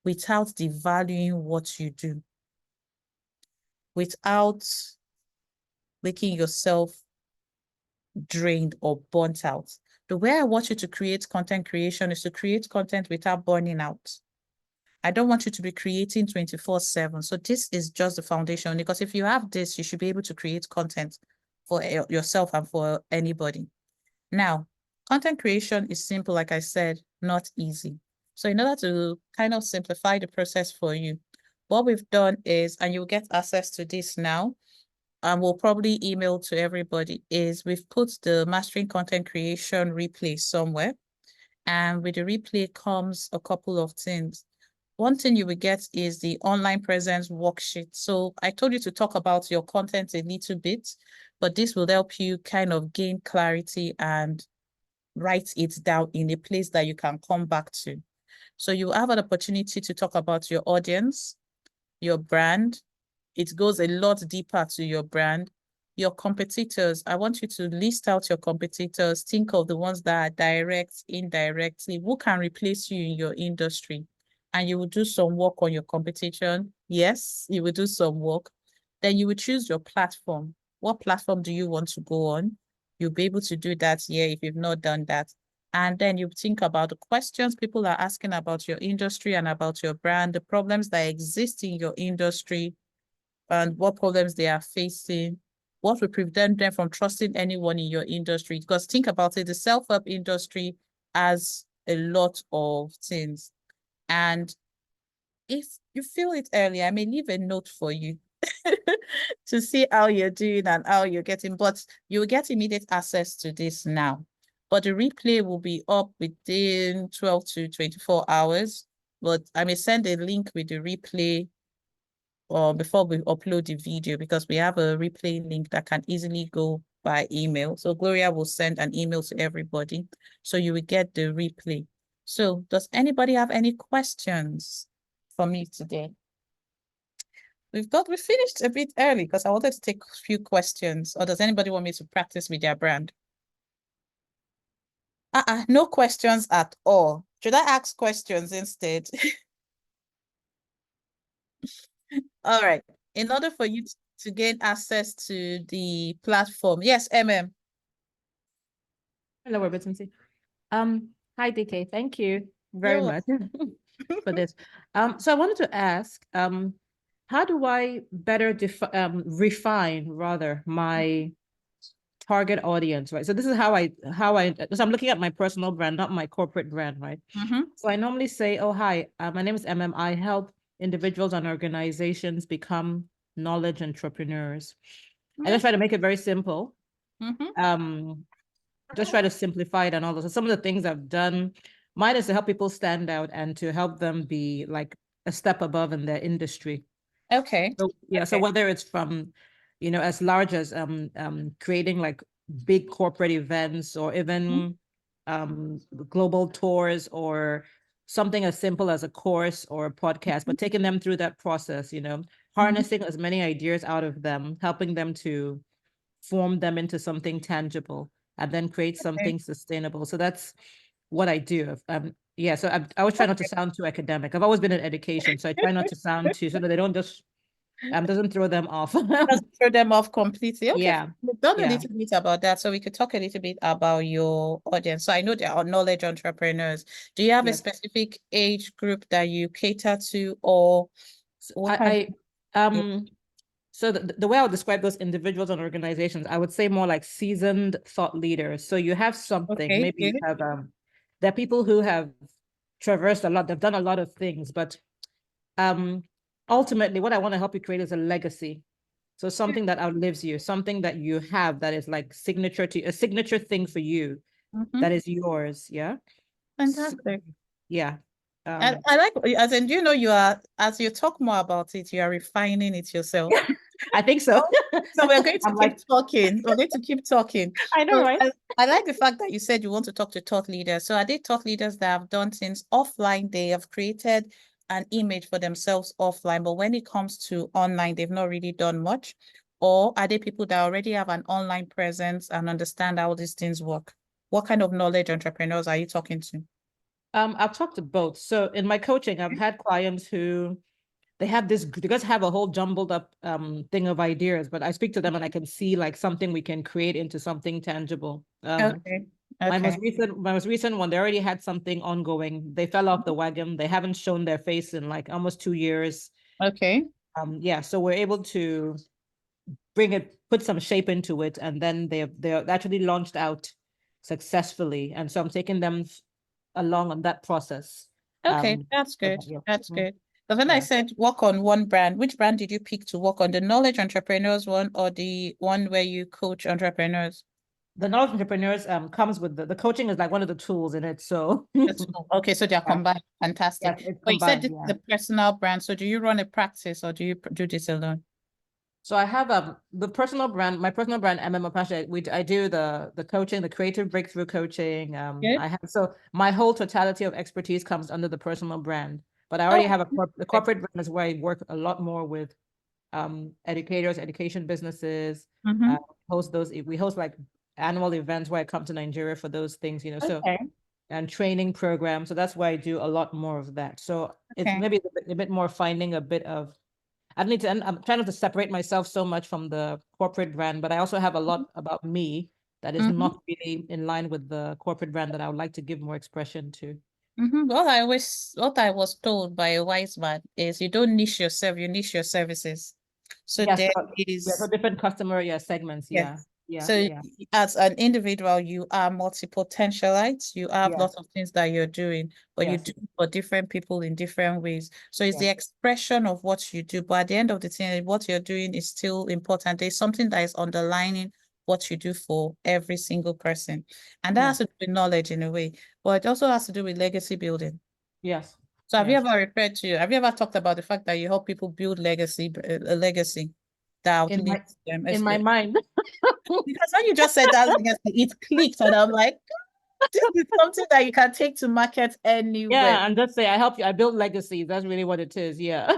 without devaluing what you do, without making yourself drained or burnt out? The way I want you to create content creation is to create content without burning out. I don't want you to be creating 24/7. So this is just the foundation, because if you have this, you should be able to create content for yourself and for anybody. Now, content creation is simple, like I said, not easy. So in order to kind of simplify the process for you, what we've done is, and you'll get access to this now, and we'll probably email to everybody, is we've put the Mastering Content Creation replay somewhere. And with the replay comes a couple of things. One thing you will get is the online presence worksheet. So I told you to talk about your content a little bit, but this will help you kind of gain clarity and write it down in a place that you can come back to. So you have an opportunity to talk about your audience, your brand. It goes a lot deeper to your brand. Your competitors, I want you to list out your competitors. Think of the ones that are direct, indirectly, who can replace you in your industry. And you will do some work on your competition. Yes, you will do some work. Then you will choose your platform. What platform do you want to go on? You'll be able to do that here if you've not done that. And then you think about the questions people are asking about your industry and about your brand, the problems that exist in your industry, and what problems they are facing, what will prevent them from trusting anyone in your industry. Because think about it, the self-help industry has a lot of things. And if you feel it early, I may leave a note for you to see how you're doing and how you're getting, but you'll get immediate access to this now. But the replay will be up within 12 to 24 hours. But I may send a link with the replay before we upload the video, because we have a replay link that can easily go by email. So Gloria will send an email to everybody, so you will get the replay. So does anybody have any questions for me today? We finished a bit early because I wanted to take a few questions. Or does anybody want me to practice with their brand? No questions at all. Should I ask questions instead? All right. In order for you to gain access to the platform. Yes, MM. Hello, Robertson. Hi, DK. Thank you very much for this. So I wanted to ask, how do I better refine rather my target audience, right? So this is how so I'm looking at my personal brand, not my corporate brand, right? So I normally say, oh, hi, my name is MM. I help individuals and organizations become knowledge entrepreneurs. I just try to make it very simple. Just try to simplify it and all those. So some of the things I've done, mine is to help people stand out and to help them be like a step above in their industry. Okay. So, yeah. Okay. So whether it's from, as large as creating like big corporate events, or even global tours, or something as simple as a course or a podcast, but taking them through that process, harnessing as many ideas out of them, helping them to form them into something tangible, and then create something sustainable. So that's what I do. Yeah, so I always try not to sound too academic. I've always been in education, so I try not to sound too, so that they don't just doesn't throw them off. Doesn't throw them off completely. Okay. Yeah. We've done a little bit about that, so we could talk a little bit about your audience. So I know there are knowledge entrepreneurs. Do you have a specific age group that you cater to, or I So the way I would describe those individuals and organizations, I would say more like seasoned thought leaders. So you have something, Okay, maybe you good. have there are people who have traversed a lot, they've done a lot of things, but ultimately what I want to help you create is a legacy. So something that outlives you, something that you have that is like a signature thing for you that is yours. Yeah. Fantastic. Yeah. And I like, as in, you know, you are, as you talk more about it, you are refining it yourself. I think so. So we're going to I'm keep like, talking. We're going to keep talking. I know, So right? I like the fact that you said you want to talk to thought leaders. So are they thought leaders that have done things offline? They have created an image for themselves offline, but when it comes to online, they've not really done much? Or are they people that already have an online presence and understand how these things work? What kind of knowledge entrepreneurs are you talking to? I've talked to both. So in my coaching, I've had clients who they have this, you guys have a whole jumbled up thing of ideas, but I speak to them and I can see like something we can create into something tangible. Okay. My Okay. most recent one, they already had something ongoing. They fell off the wagon. They haven't shown their face in like almost 2 years. Okay. Yeah, so we're able to put some shape into it, and then they're actually launched out successfully. And so I'm taking them along on that process. Okay, that's so good. yeah. That's Mhm. good. Because when I Yeah. said work on one brand, which brand did you pick to work on? The knowledge entrepreneurs one or the one where you coach entrepreneurs? The knowledge entrepreneurs comes with the coaching is like one of the tools in it. So Okay, so they're yeah, combined. yeah, Fantastic. it's But you said combined. this is Yeah. the personal brand. So do you run a practice or do you do this alone? So I have the personal brand, my personal brand, MM Apache. I do the coaching, the creative breakthrough coaching. Good. I have so my whole totality of expertise comes under the personal brand. But I already Oh, have the okay. corporate brand is where I work a lot more with educators, education businesses. Mm-hmm. We host like annual events where I come to Nigeria for those things, so Okay. and training programs. So that's why I do a lot more of that. So it's Okay. maybe a bit more finding a bit of I need to, I'm trying not to separate myself so much from the corporate brand, but I also have a lot about me that is Mm-hmm. not really in line with the corporate brand that I would like to give more expression to. Mm-hmm. What I was told by a wise man is you don't niche yourself, you niche your services. So Yes, there yeah, so is. different customer, segments. Yeah, Yes. yeah, So yeah, as an individual, you are multi-potentialite. You have yeah, lots of things that you're doing, but you yes, do for different people in different ways. So it's yeah, the expression of what you do. But at the end of the day, what you're doing is still important. There's something that is underlining what you do for every single person. And that yeah, has to do with knowledge in a way, but it also has to do with legacy building. yes, So yes. have you ever talked about the fact that you help people build a legacy that In my outlives them? in my mind, Because when you just said that legacy, it clicked, and I'm like, this is something that you can take to market anywhere. yeah, and just say I help you. I build legacies. That's really what it is. Yeah.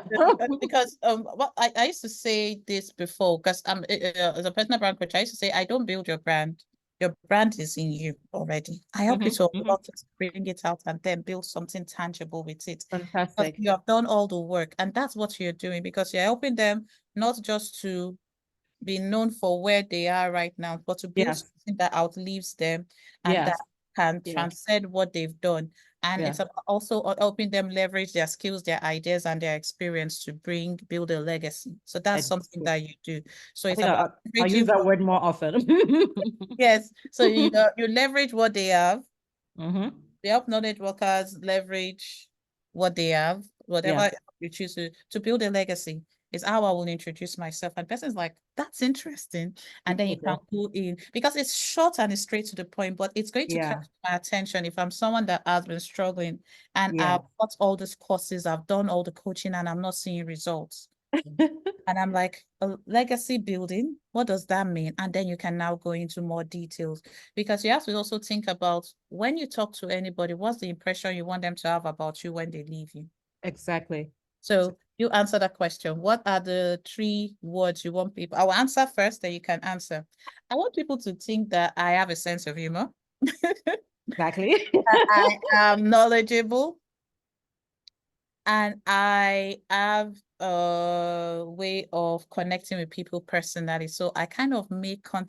Because what I used to say this before, because I'm as a personal brand coach, I used to say I don't build your brand. Your brand is in you already. I help you to unlock it, bring it out, and then build something tangible with it. Because Fantastic. you have done all the work, and that's what you're doing because you're helping them not just to be known for where they are right now, but to build Yes, something that outlives them and that yes, can yes, transcend what they've done. And yeah. it's also helping them leverage their skills, their ideas, and their experience to build a legacy. So that's something that you do. So I it's think about I'll use leveraging that word more often. yes. So you leverage what they have. Mm-hmm. They help knowledge workers leverage what they have, Yes. whatever you choose to build a legacy. Is how I will introduce myself. And person's like, that's interesting. And then you can go in because it's short and it's straight to the point, but it's going to Yeah. catch my attention if I'm someone that has been struggling and Yeah. I've got all these courses, I've done all the coaching and I'm not seeing results. And I'm like, a legacy building, what does that mean? And then you can now go into more details because you have to also think about when you talk to anybody, what's the impression you want them to have about you when they leave you? Exactly. So you answer that question. What are the 3 words you want people? I will answer first, then you can answer. I want people to think that I have a sense of humor. Exactly. I am knowledgeable and I have a way of connecting with people personally. So I kind of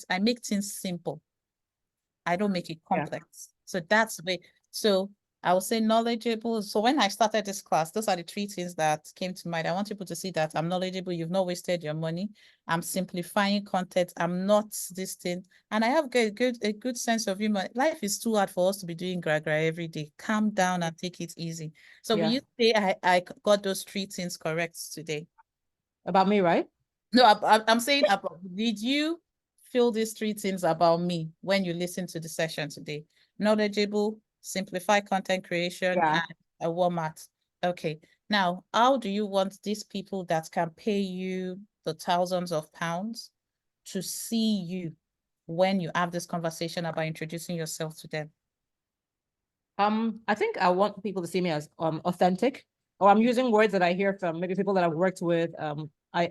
I make things simple. I don't make it Yeah. complex. So that's the way. So I would say knowledgeable. So when I started this class, those are the three things that came to mind. I want people to see that I'm knowledgeable. You've not wasted your money. I'm simplifying content. I'm not this thing. And I have a good sense of humor. Life is too hard for us to be doing gra every day. Calm down and take it easy. So will you say I got those three things correct today? About me, right? No, I'm saying about, did you feel these three things about me when you listened to the session today? Knowledgeable, simplify content creation, Yeah. and a format. Okay. Now, how do you want these people that can pay you the thousands of pounds to see you when you have this conversation about introducing yourself to them? I think I want people to see me as authentic, or I'm using words that I hear from maybe people that I've worked with. Yes.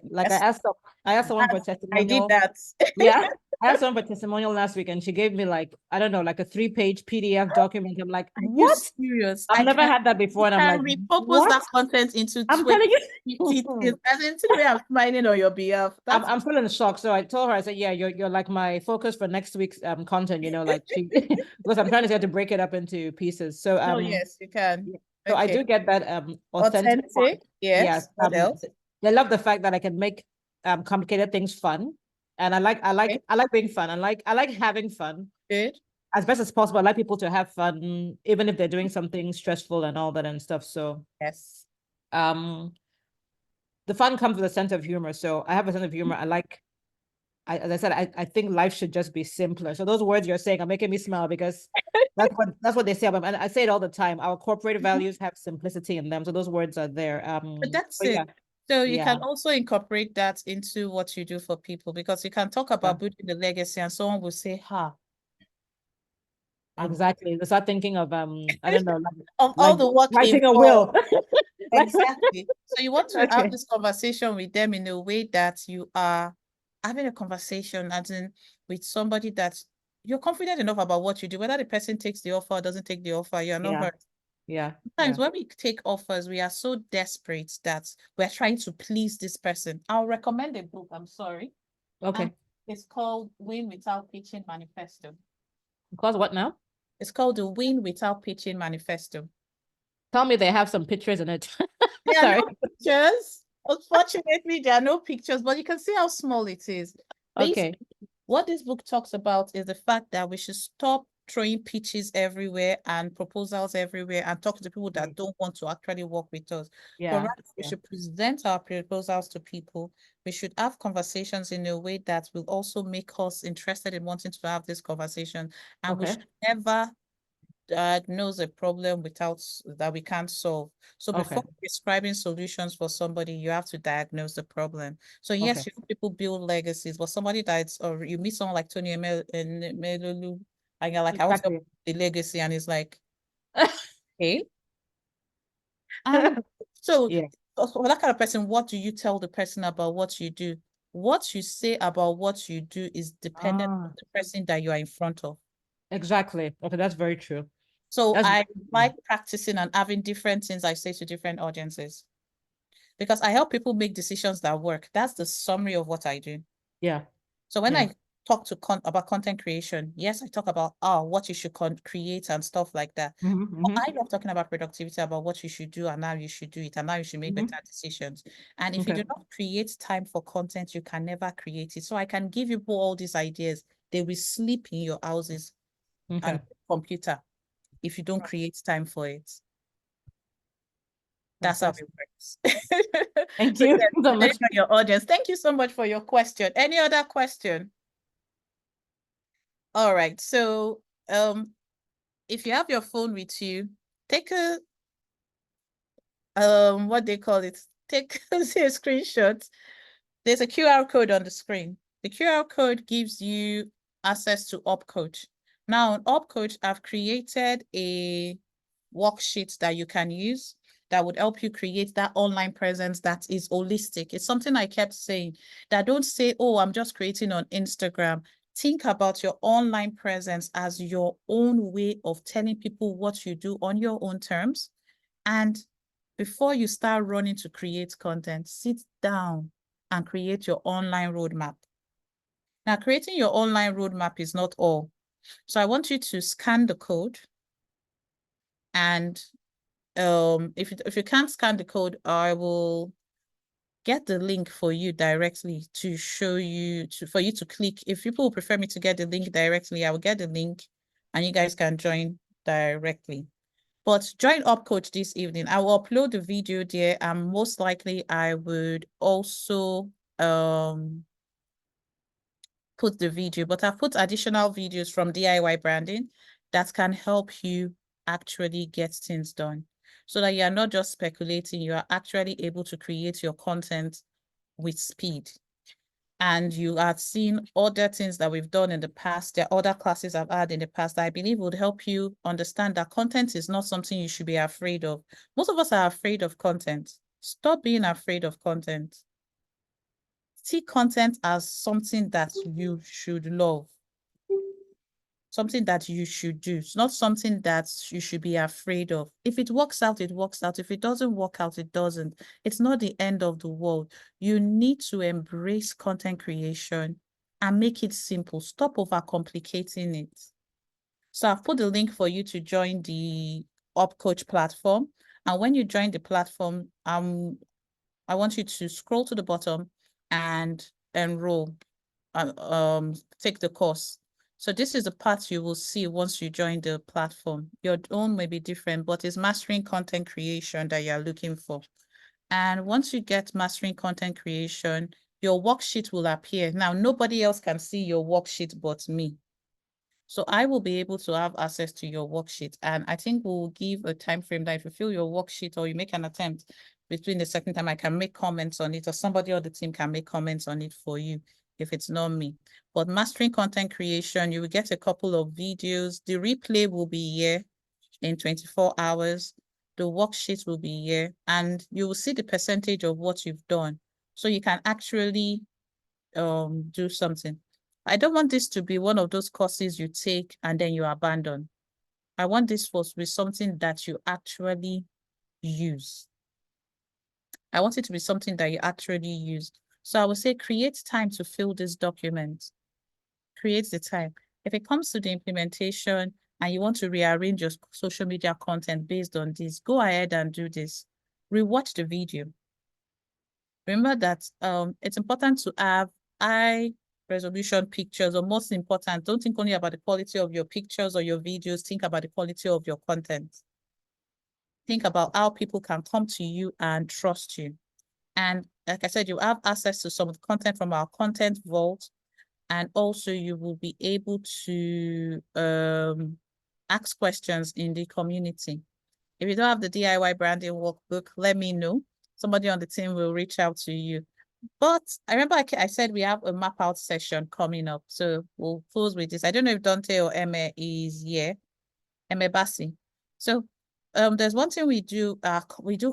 I asked someone for I did testimonial. that. Yeah. I asked someone for testimonial last week and she gave me like, I don't know, like a 3-page PDF document. I'm like, Are you what? serious? I've never had that before. And I'm like, repurpose what? that content into I'm 20 telling things. you. As in, the way I'm smiling on your behalf. I'm still in shock. So I told her, I said, yeah, you're like my focus for next week's content, you know, like she because I'm trying to get to break it up into pieces. So Oh, yes, you can. so I Okay. do get that authentic part. Yes. What else? I love the fact that I can make complicated things fun. And I like being fun. I like having fun. Good. As best as possible. I like people to have fun, even if they're doing something stressful and all that and stuff. So Yes. the fun comes with a sense of humor. So I have a sense of humor. As I said, I think life should just be simpler. So those words you're saying are making me smile because that's what they say about, and I say it all the time. Our corporate values have simplicity in them. So those words are there. But that's but it. yeah, So you yeah, can also incorporate that into what you do for people, because you can talk about building the legacy and someone will say, ha, exactly. They start thinking of I don't know, of all like the work writing a involved. will. Exactly. So you want to have Okay. this conversation with them in a way that you are having a conversation, as in with somebody that you're confident enough about what you do, whether the person takes the offer or doesn't take the offer, you're not hurt. Yeah. Sometimes when we take offers, we are so desperate that we're trying to please this person. I'll recommend a book. I'm sorry. Okay. It's called Win Without Pitching Manifesto. Because what now? It's called the Win Without Pitching Manifesto. Tell me they have some pictures in it. There are Sorry. no pictures. Unfortunately, there are no pictures, but you can see how small it is. Okay. Basically, what this book talks about is the fact that we should stop throwing pitches everywhere and proposals everywhere and talk to the people that don't want to actually work with us. Yeah. But rather, we should present our proposals to people. We should have conversations in a way that will also make us interested in wanting to have this conversation. And we should never diagnose a problem without that we can't solve. So before describing solutions for somebody, you have to diagnose the problem. So yes, you help people build legacies, but somebody that's, or you meet someone like Tony Emelulu, and you're like, I want to build the legacy, and it's like, hey. So for that kind of person, what do you tell the person about what you do? What you say about what you do is dependent on the person that you are in front of. Exactly. Okay, that's very true. So I like practicing and having different things I say to different audiences, because I help people make decisions that work. That's the summary of what I do. Yeah. So when I talk to about content creation, yes, I talk about what you should create and stuff like that. I love talking about productivity, about what you should do and how you should do it and how you should make better decisions. And if you do not create time for content, you can never create it. So I can give you all these ideas. They will sleep in your houses and computer if you don't create time for it. That's how it works. Thank you so much. Your audience. Thank you so much for your question. Any other question? All right. So if you have your phone with you, take a what they call it, take a screenshot. There's a QR code on the screen. The QR code gives you access to UpCoach. Now on UpCoach, I've created a worksheet that you can use that would help you create that online presence that is holistic. It's something I kept saying, that don't say, oh, I'm just creating on Instagram. Think about your online presence as your own way of telling people what you do on your own terms. And before you start running to create content, sit down and create your online roadmap. Now, creating your online roadmap is not all. So I want you to scan the code And if you can't scan the code, I will get the link for you directly to show you for you to click. If people prefer me to get the link directly, I will get the link and you guys can join directly. But join up coach this evening. I will upload the video there, and most likely I would also put the video, but I've put additional videos from DIY branding that can help you actually get things done, so that you're not just speculating, you are actually able to create your content with speed. And you are seeing other things that we've done in the past. There are other classes I've had in the past that I believe would help you understand that content is not something you should be afraid of. Most of us are afraid of content. Stop being afraid of content. See content as something that you should love, something that you should do. It's not something that you should be afraid of. If it works out, it works out. If it doesn't work out, it doesn't. It's not the end of the world. You need to embrace content creation and make it simple. Stop overcomplicating it. So I've put the link for you to join the UpCoach platform. And when you join the platform, I want you to scroll to the bottom and enroll, take the course. So this is the part you will see once you join the platform. Your own may be different, but it's mastering content creation that you're looking for. And once you get mastering content creation, your worksheet will appear. Now, nobody else can see your worksheet but me. So I will be able to have access to your worksheet. And I think we'll give a time frame that if you fill your worksheet or you make an attempt between the second time, I can make comments on it, or somebody on the team can make comments on it for you if it's not me. But mastering content creation, you will get a couple of videos. The replay will be here in 24 hours. The worksheet will be here, and you will see the percentage of what you've done. So you can actually do something. I don't want this to be one of those courses you take and then you abandon. I want this to be something that you actually use. I want it to be something that you actually use. So I would say create time to fill this document. Create the time. If it comes to the implementation and you want to rearrange your social media content based on this, go ahead and do this. Rewatch the video. Remember that it's important to have high resolution pictures, or most important, don't think only about the quality of your pictures or your videos, think about the quality of your content. Think about how people can come to you and trust you. And like I said, you have access to some of the content from our content vault, and also you will be able to ask questions in the community. If you don't have the DIY branding workbook, let me know. Somebody on the team will reach out to you. But I remember I said we have a map out session coming up. So we'll close with this. I don't know if Dante or Emma is here. Emma Bassi. So there's one thing we do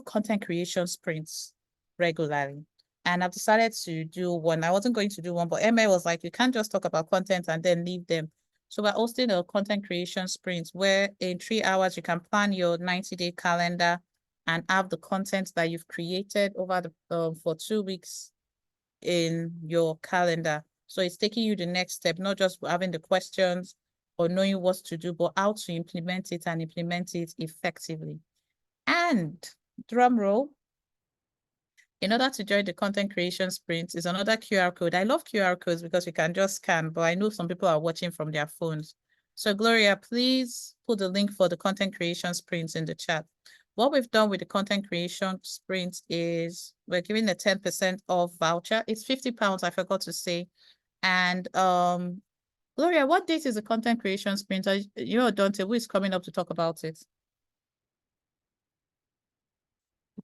content creation sprints regularly. And I've decided to do one. I wasn't going to do one, but Emma was like, you can't just talk about content and then leave them. So we're hosting a content creation sprint where in 3 hours you can plan your 90-day calendar and have the content that you've created over the for 2 weeks in your calendar. So it's taking you the next step, not just having the questions or knowing what to do, but how to implement it and implement it effectively. And drum roll, in order to join the content creation sprint is another QR code. I love QR codes because we can just scan, but I know some people are watching from their phones. So Gloria, please put the link for the content creation sprint in the chat. What we've done with the content creation sprint is we're giving a 10% off voucher. It's £50, I forgot to say. And Gloria, what date is the content creation sprint? You know, Dante, who is coming up to talk about it?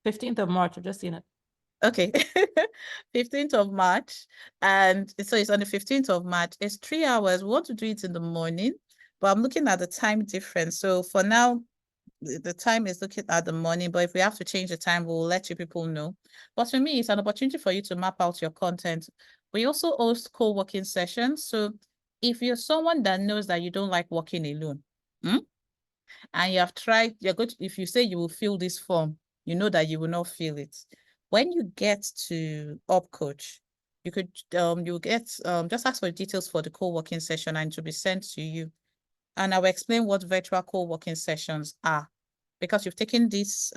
15th of March, I've just seen it. Okay, 15th of March. And so it's on the 15th of March. It's 3 hours. We want to do it in the morning, but I'm looking at the time difference. So for now, the time is looking at the morning, but if we have to change the time, we'll let you people know. But for me, it's an opportunity for you to map out your content. We also host co-working sessions. So if you're someone that knows that you don't like working alone, and you have tried, if you say you will fill this form, you know that you will not fill it. When you get to UpCoach, you could you'll get just ask for details for the co-working session and to be sent to you. And I will explain what virtual co-working sessions are. because you've taken this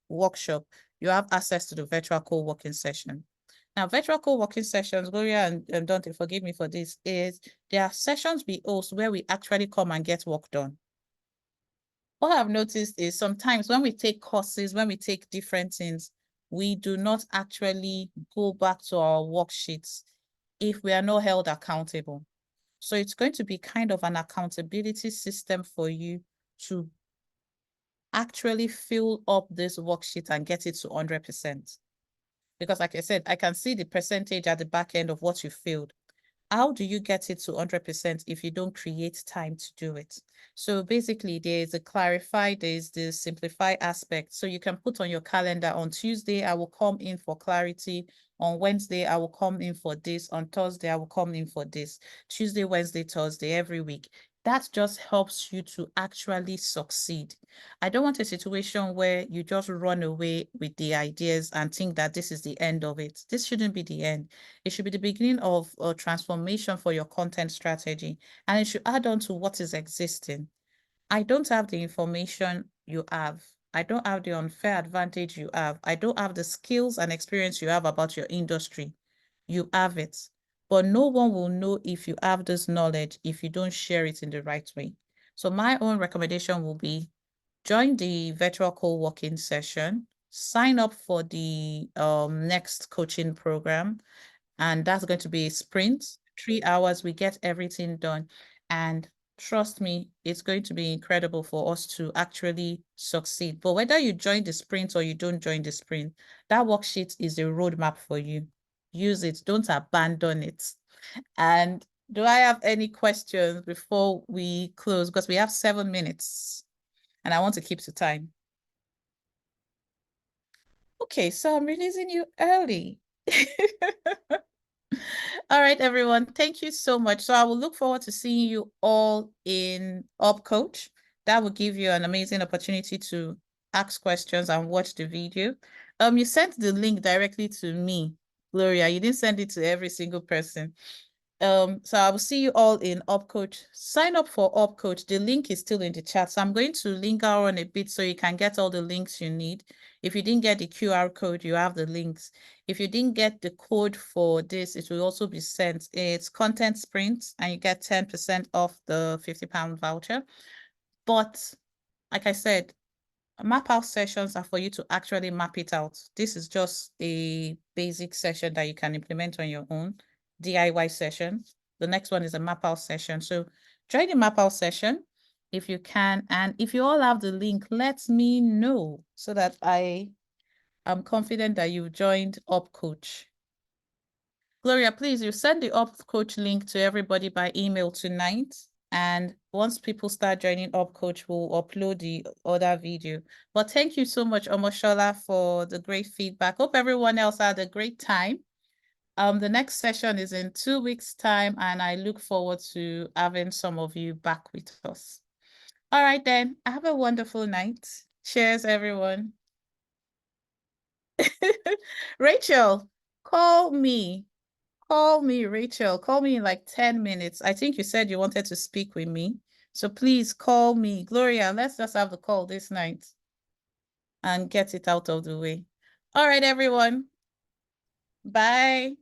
workshop, you have access to the virtual co-working session. Now, virtual co-working sessions, Gloria and Dante, forgive me for this, is there are sessions we host where we actually come and get work done. What I've noticed is sometimes when we take courses, when we take different things, we do not actually go back to our worksheets if we are not held accountable. So it's going to be kind of an accountability system for you to actually fill up this worksheet and get it to 100%. Because like I said, I can see the percentage at the back end of what you filled. How do you get it to 100% if you don't create time to do it? So basically, there's a clarify, there's the simplify aspect. So you can put on your calendar, on Tuesday, I will come in for clarity. On Wednesday, I will come in for this. On Thursday, I will come in for this. Tuesday, Wednesday, Thursday, every week. That just helps you to actually succeed. I don't want a situation where you just run away with the ideas and think that this is the end of it. This shouldn't be the end. It should be the beginning of a transformation for your content strategy, and it should add on to what is existing. I don't have the information you have. I don't have the unfair advantage you have. I don't have the skills and experience you have about your industry. You have it. But no one will know if you have this knowledge if you don't share it in the right way. So my own recommendation will be join the virtual co-working session, sign up for the next coaching program, and that's going to be a sprint, 3 hours, we get everything done. And trust me, it's going to be incredible for us to actually succeed. But whether you join the sprint or you don't join the sprint, that worksheet is a roadmap for you. Use it, don't abandon it. And do I have any questions before we close? Because we have 7 minutes and I want to keep to time. Okay, so I'm releasing you early. All right, everyone. Thank you so much. So I will look forward to seeing you all in Up Coach. That will give you an amazing opportunity to ask questions and watch the video. You sent the link directly to me, Gloria. You didn't send it to every single person. So I will see you all in Up Coach. Sign up for Up Coach. The link is still in the chat. So I'm going to linger on a bit so you can get all the links you need. If you didn't get the QR code, you have the links. If you didn't get the code for this, it will also be sent. It's content sprint and you get 10% off the £50 voucher. But like I said, map out sessions are for you to actually map it out. This is just a basic session that you can implement on your own. DIY session. The next one is a map out session. So join the map out session if you can. And if you all have the link, let me know so that I am confident that you've joined Up Coach. Gloria, please, you send the Up Coach link to everybody by email tonight. And once people start joining Up Coach, we'll upload the other video. But thank you so much, Omoshola, for the great feedback. Hope everyone else had a great time. The next session is in 2 weeks' time, and I look forward to having some of you back with us. All right, then. Have a wonderful night. Cheers, everyone. Rachel, call me. Call me, Rachel. Call me in like 10 minutes. I think you said you wanted to speak with me. So please call me. Gloria, let's just have the call this night and get it out of the way. All right, everyone. Bye.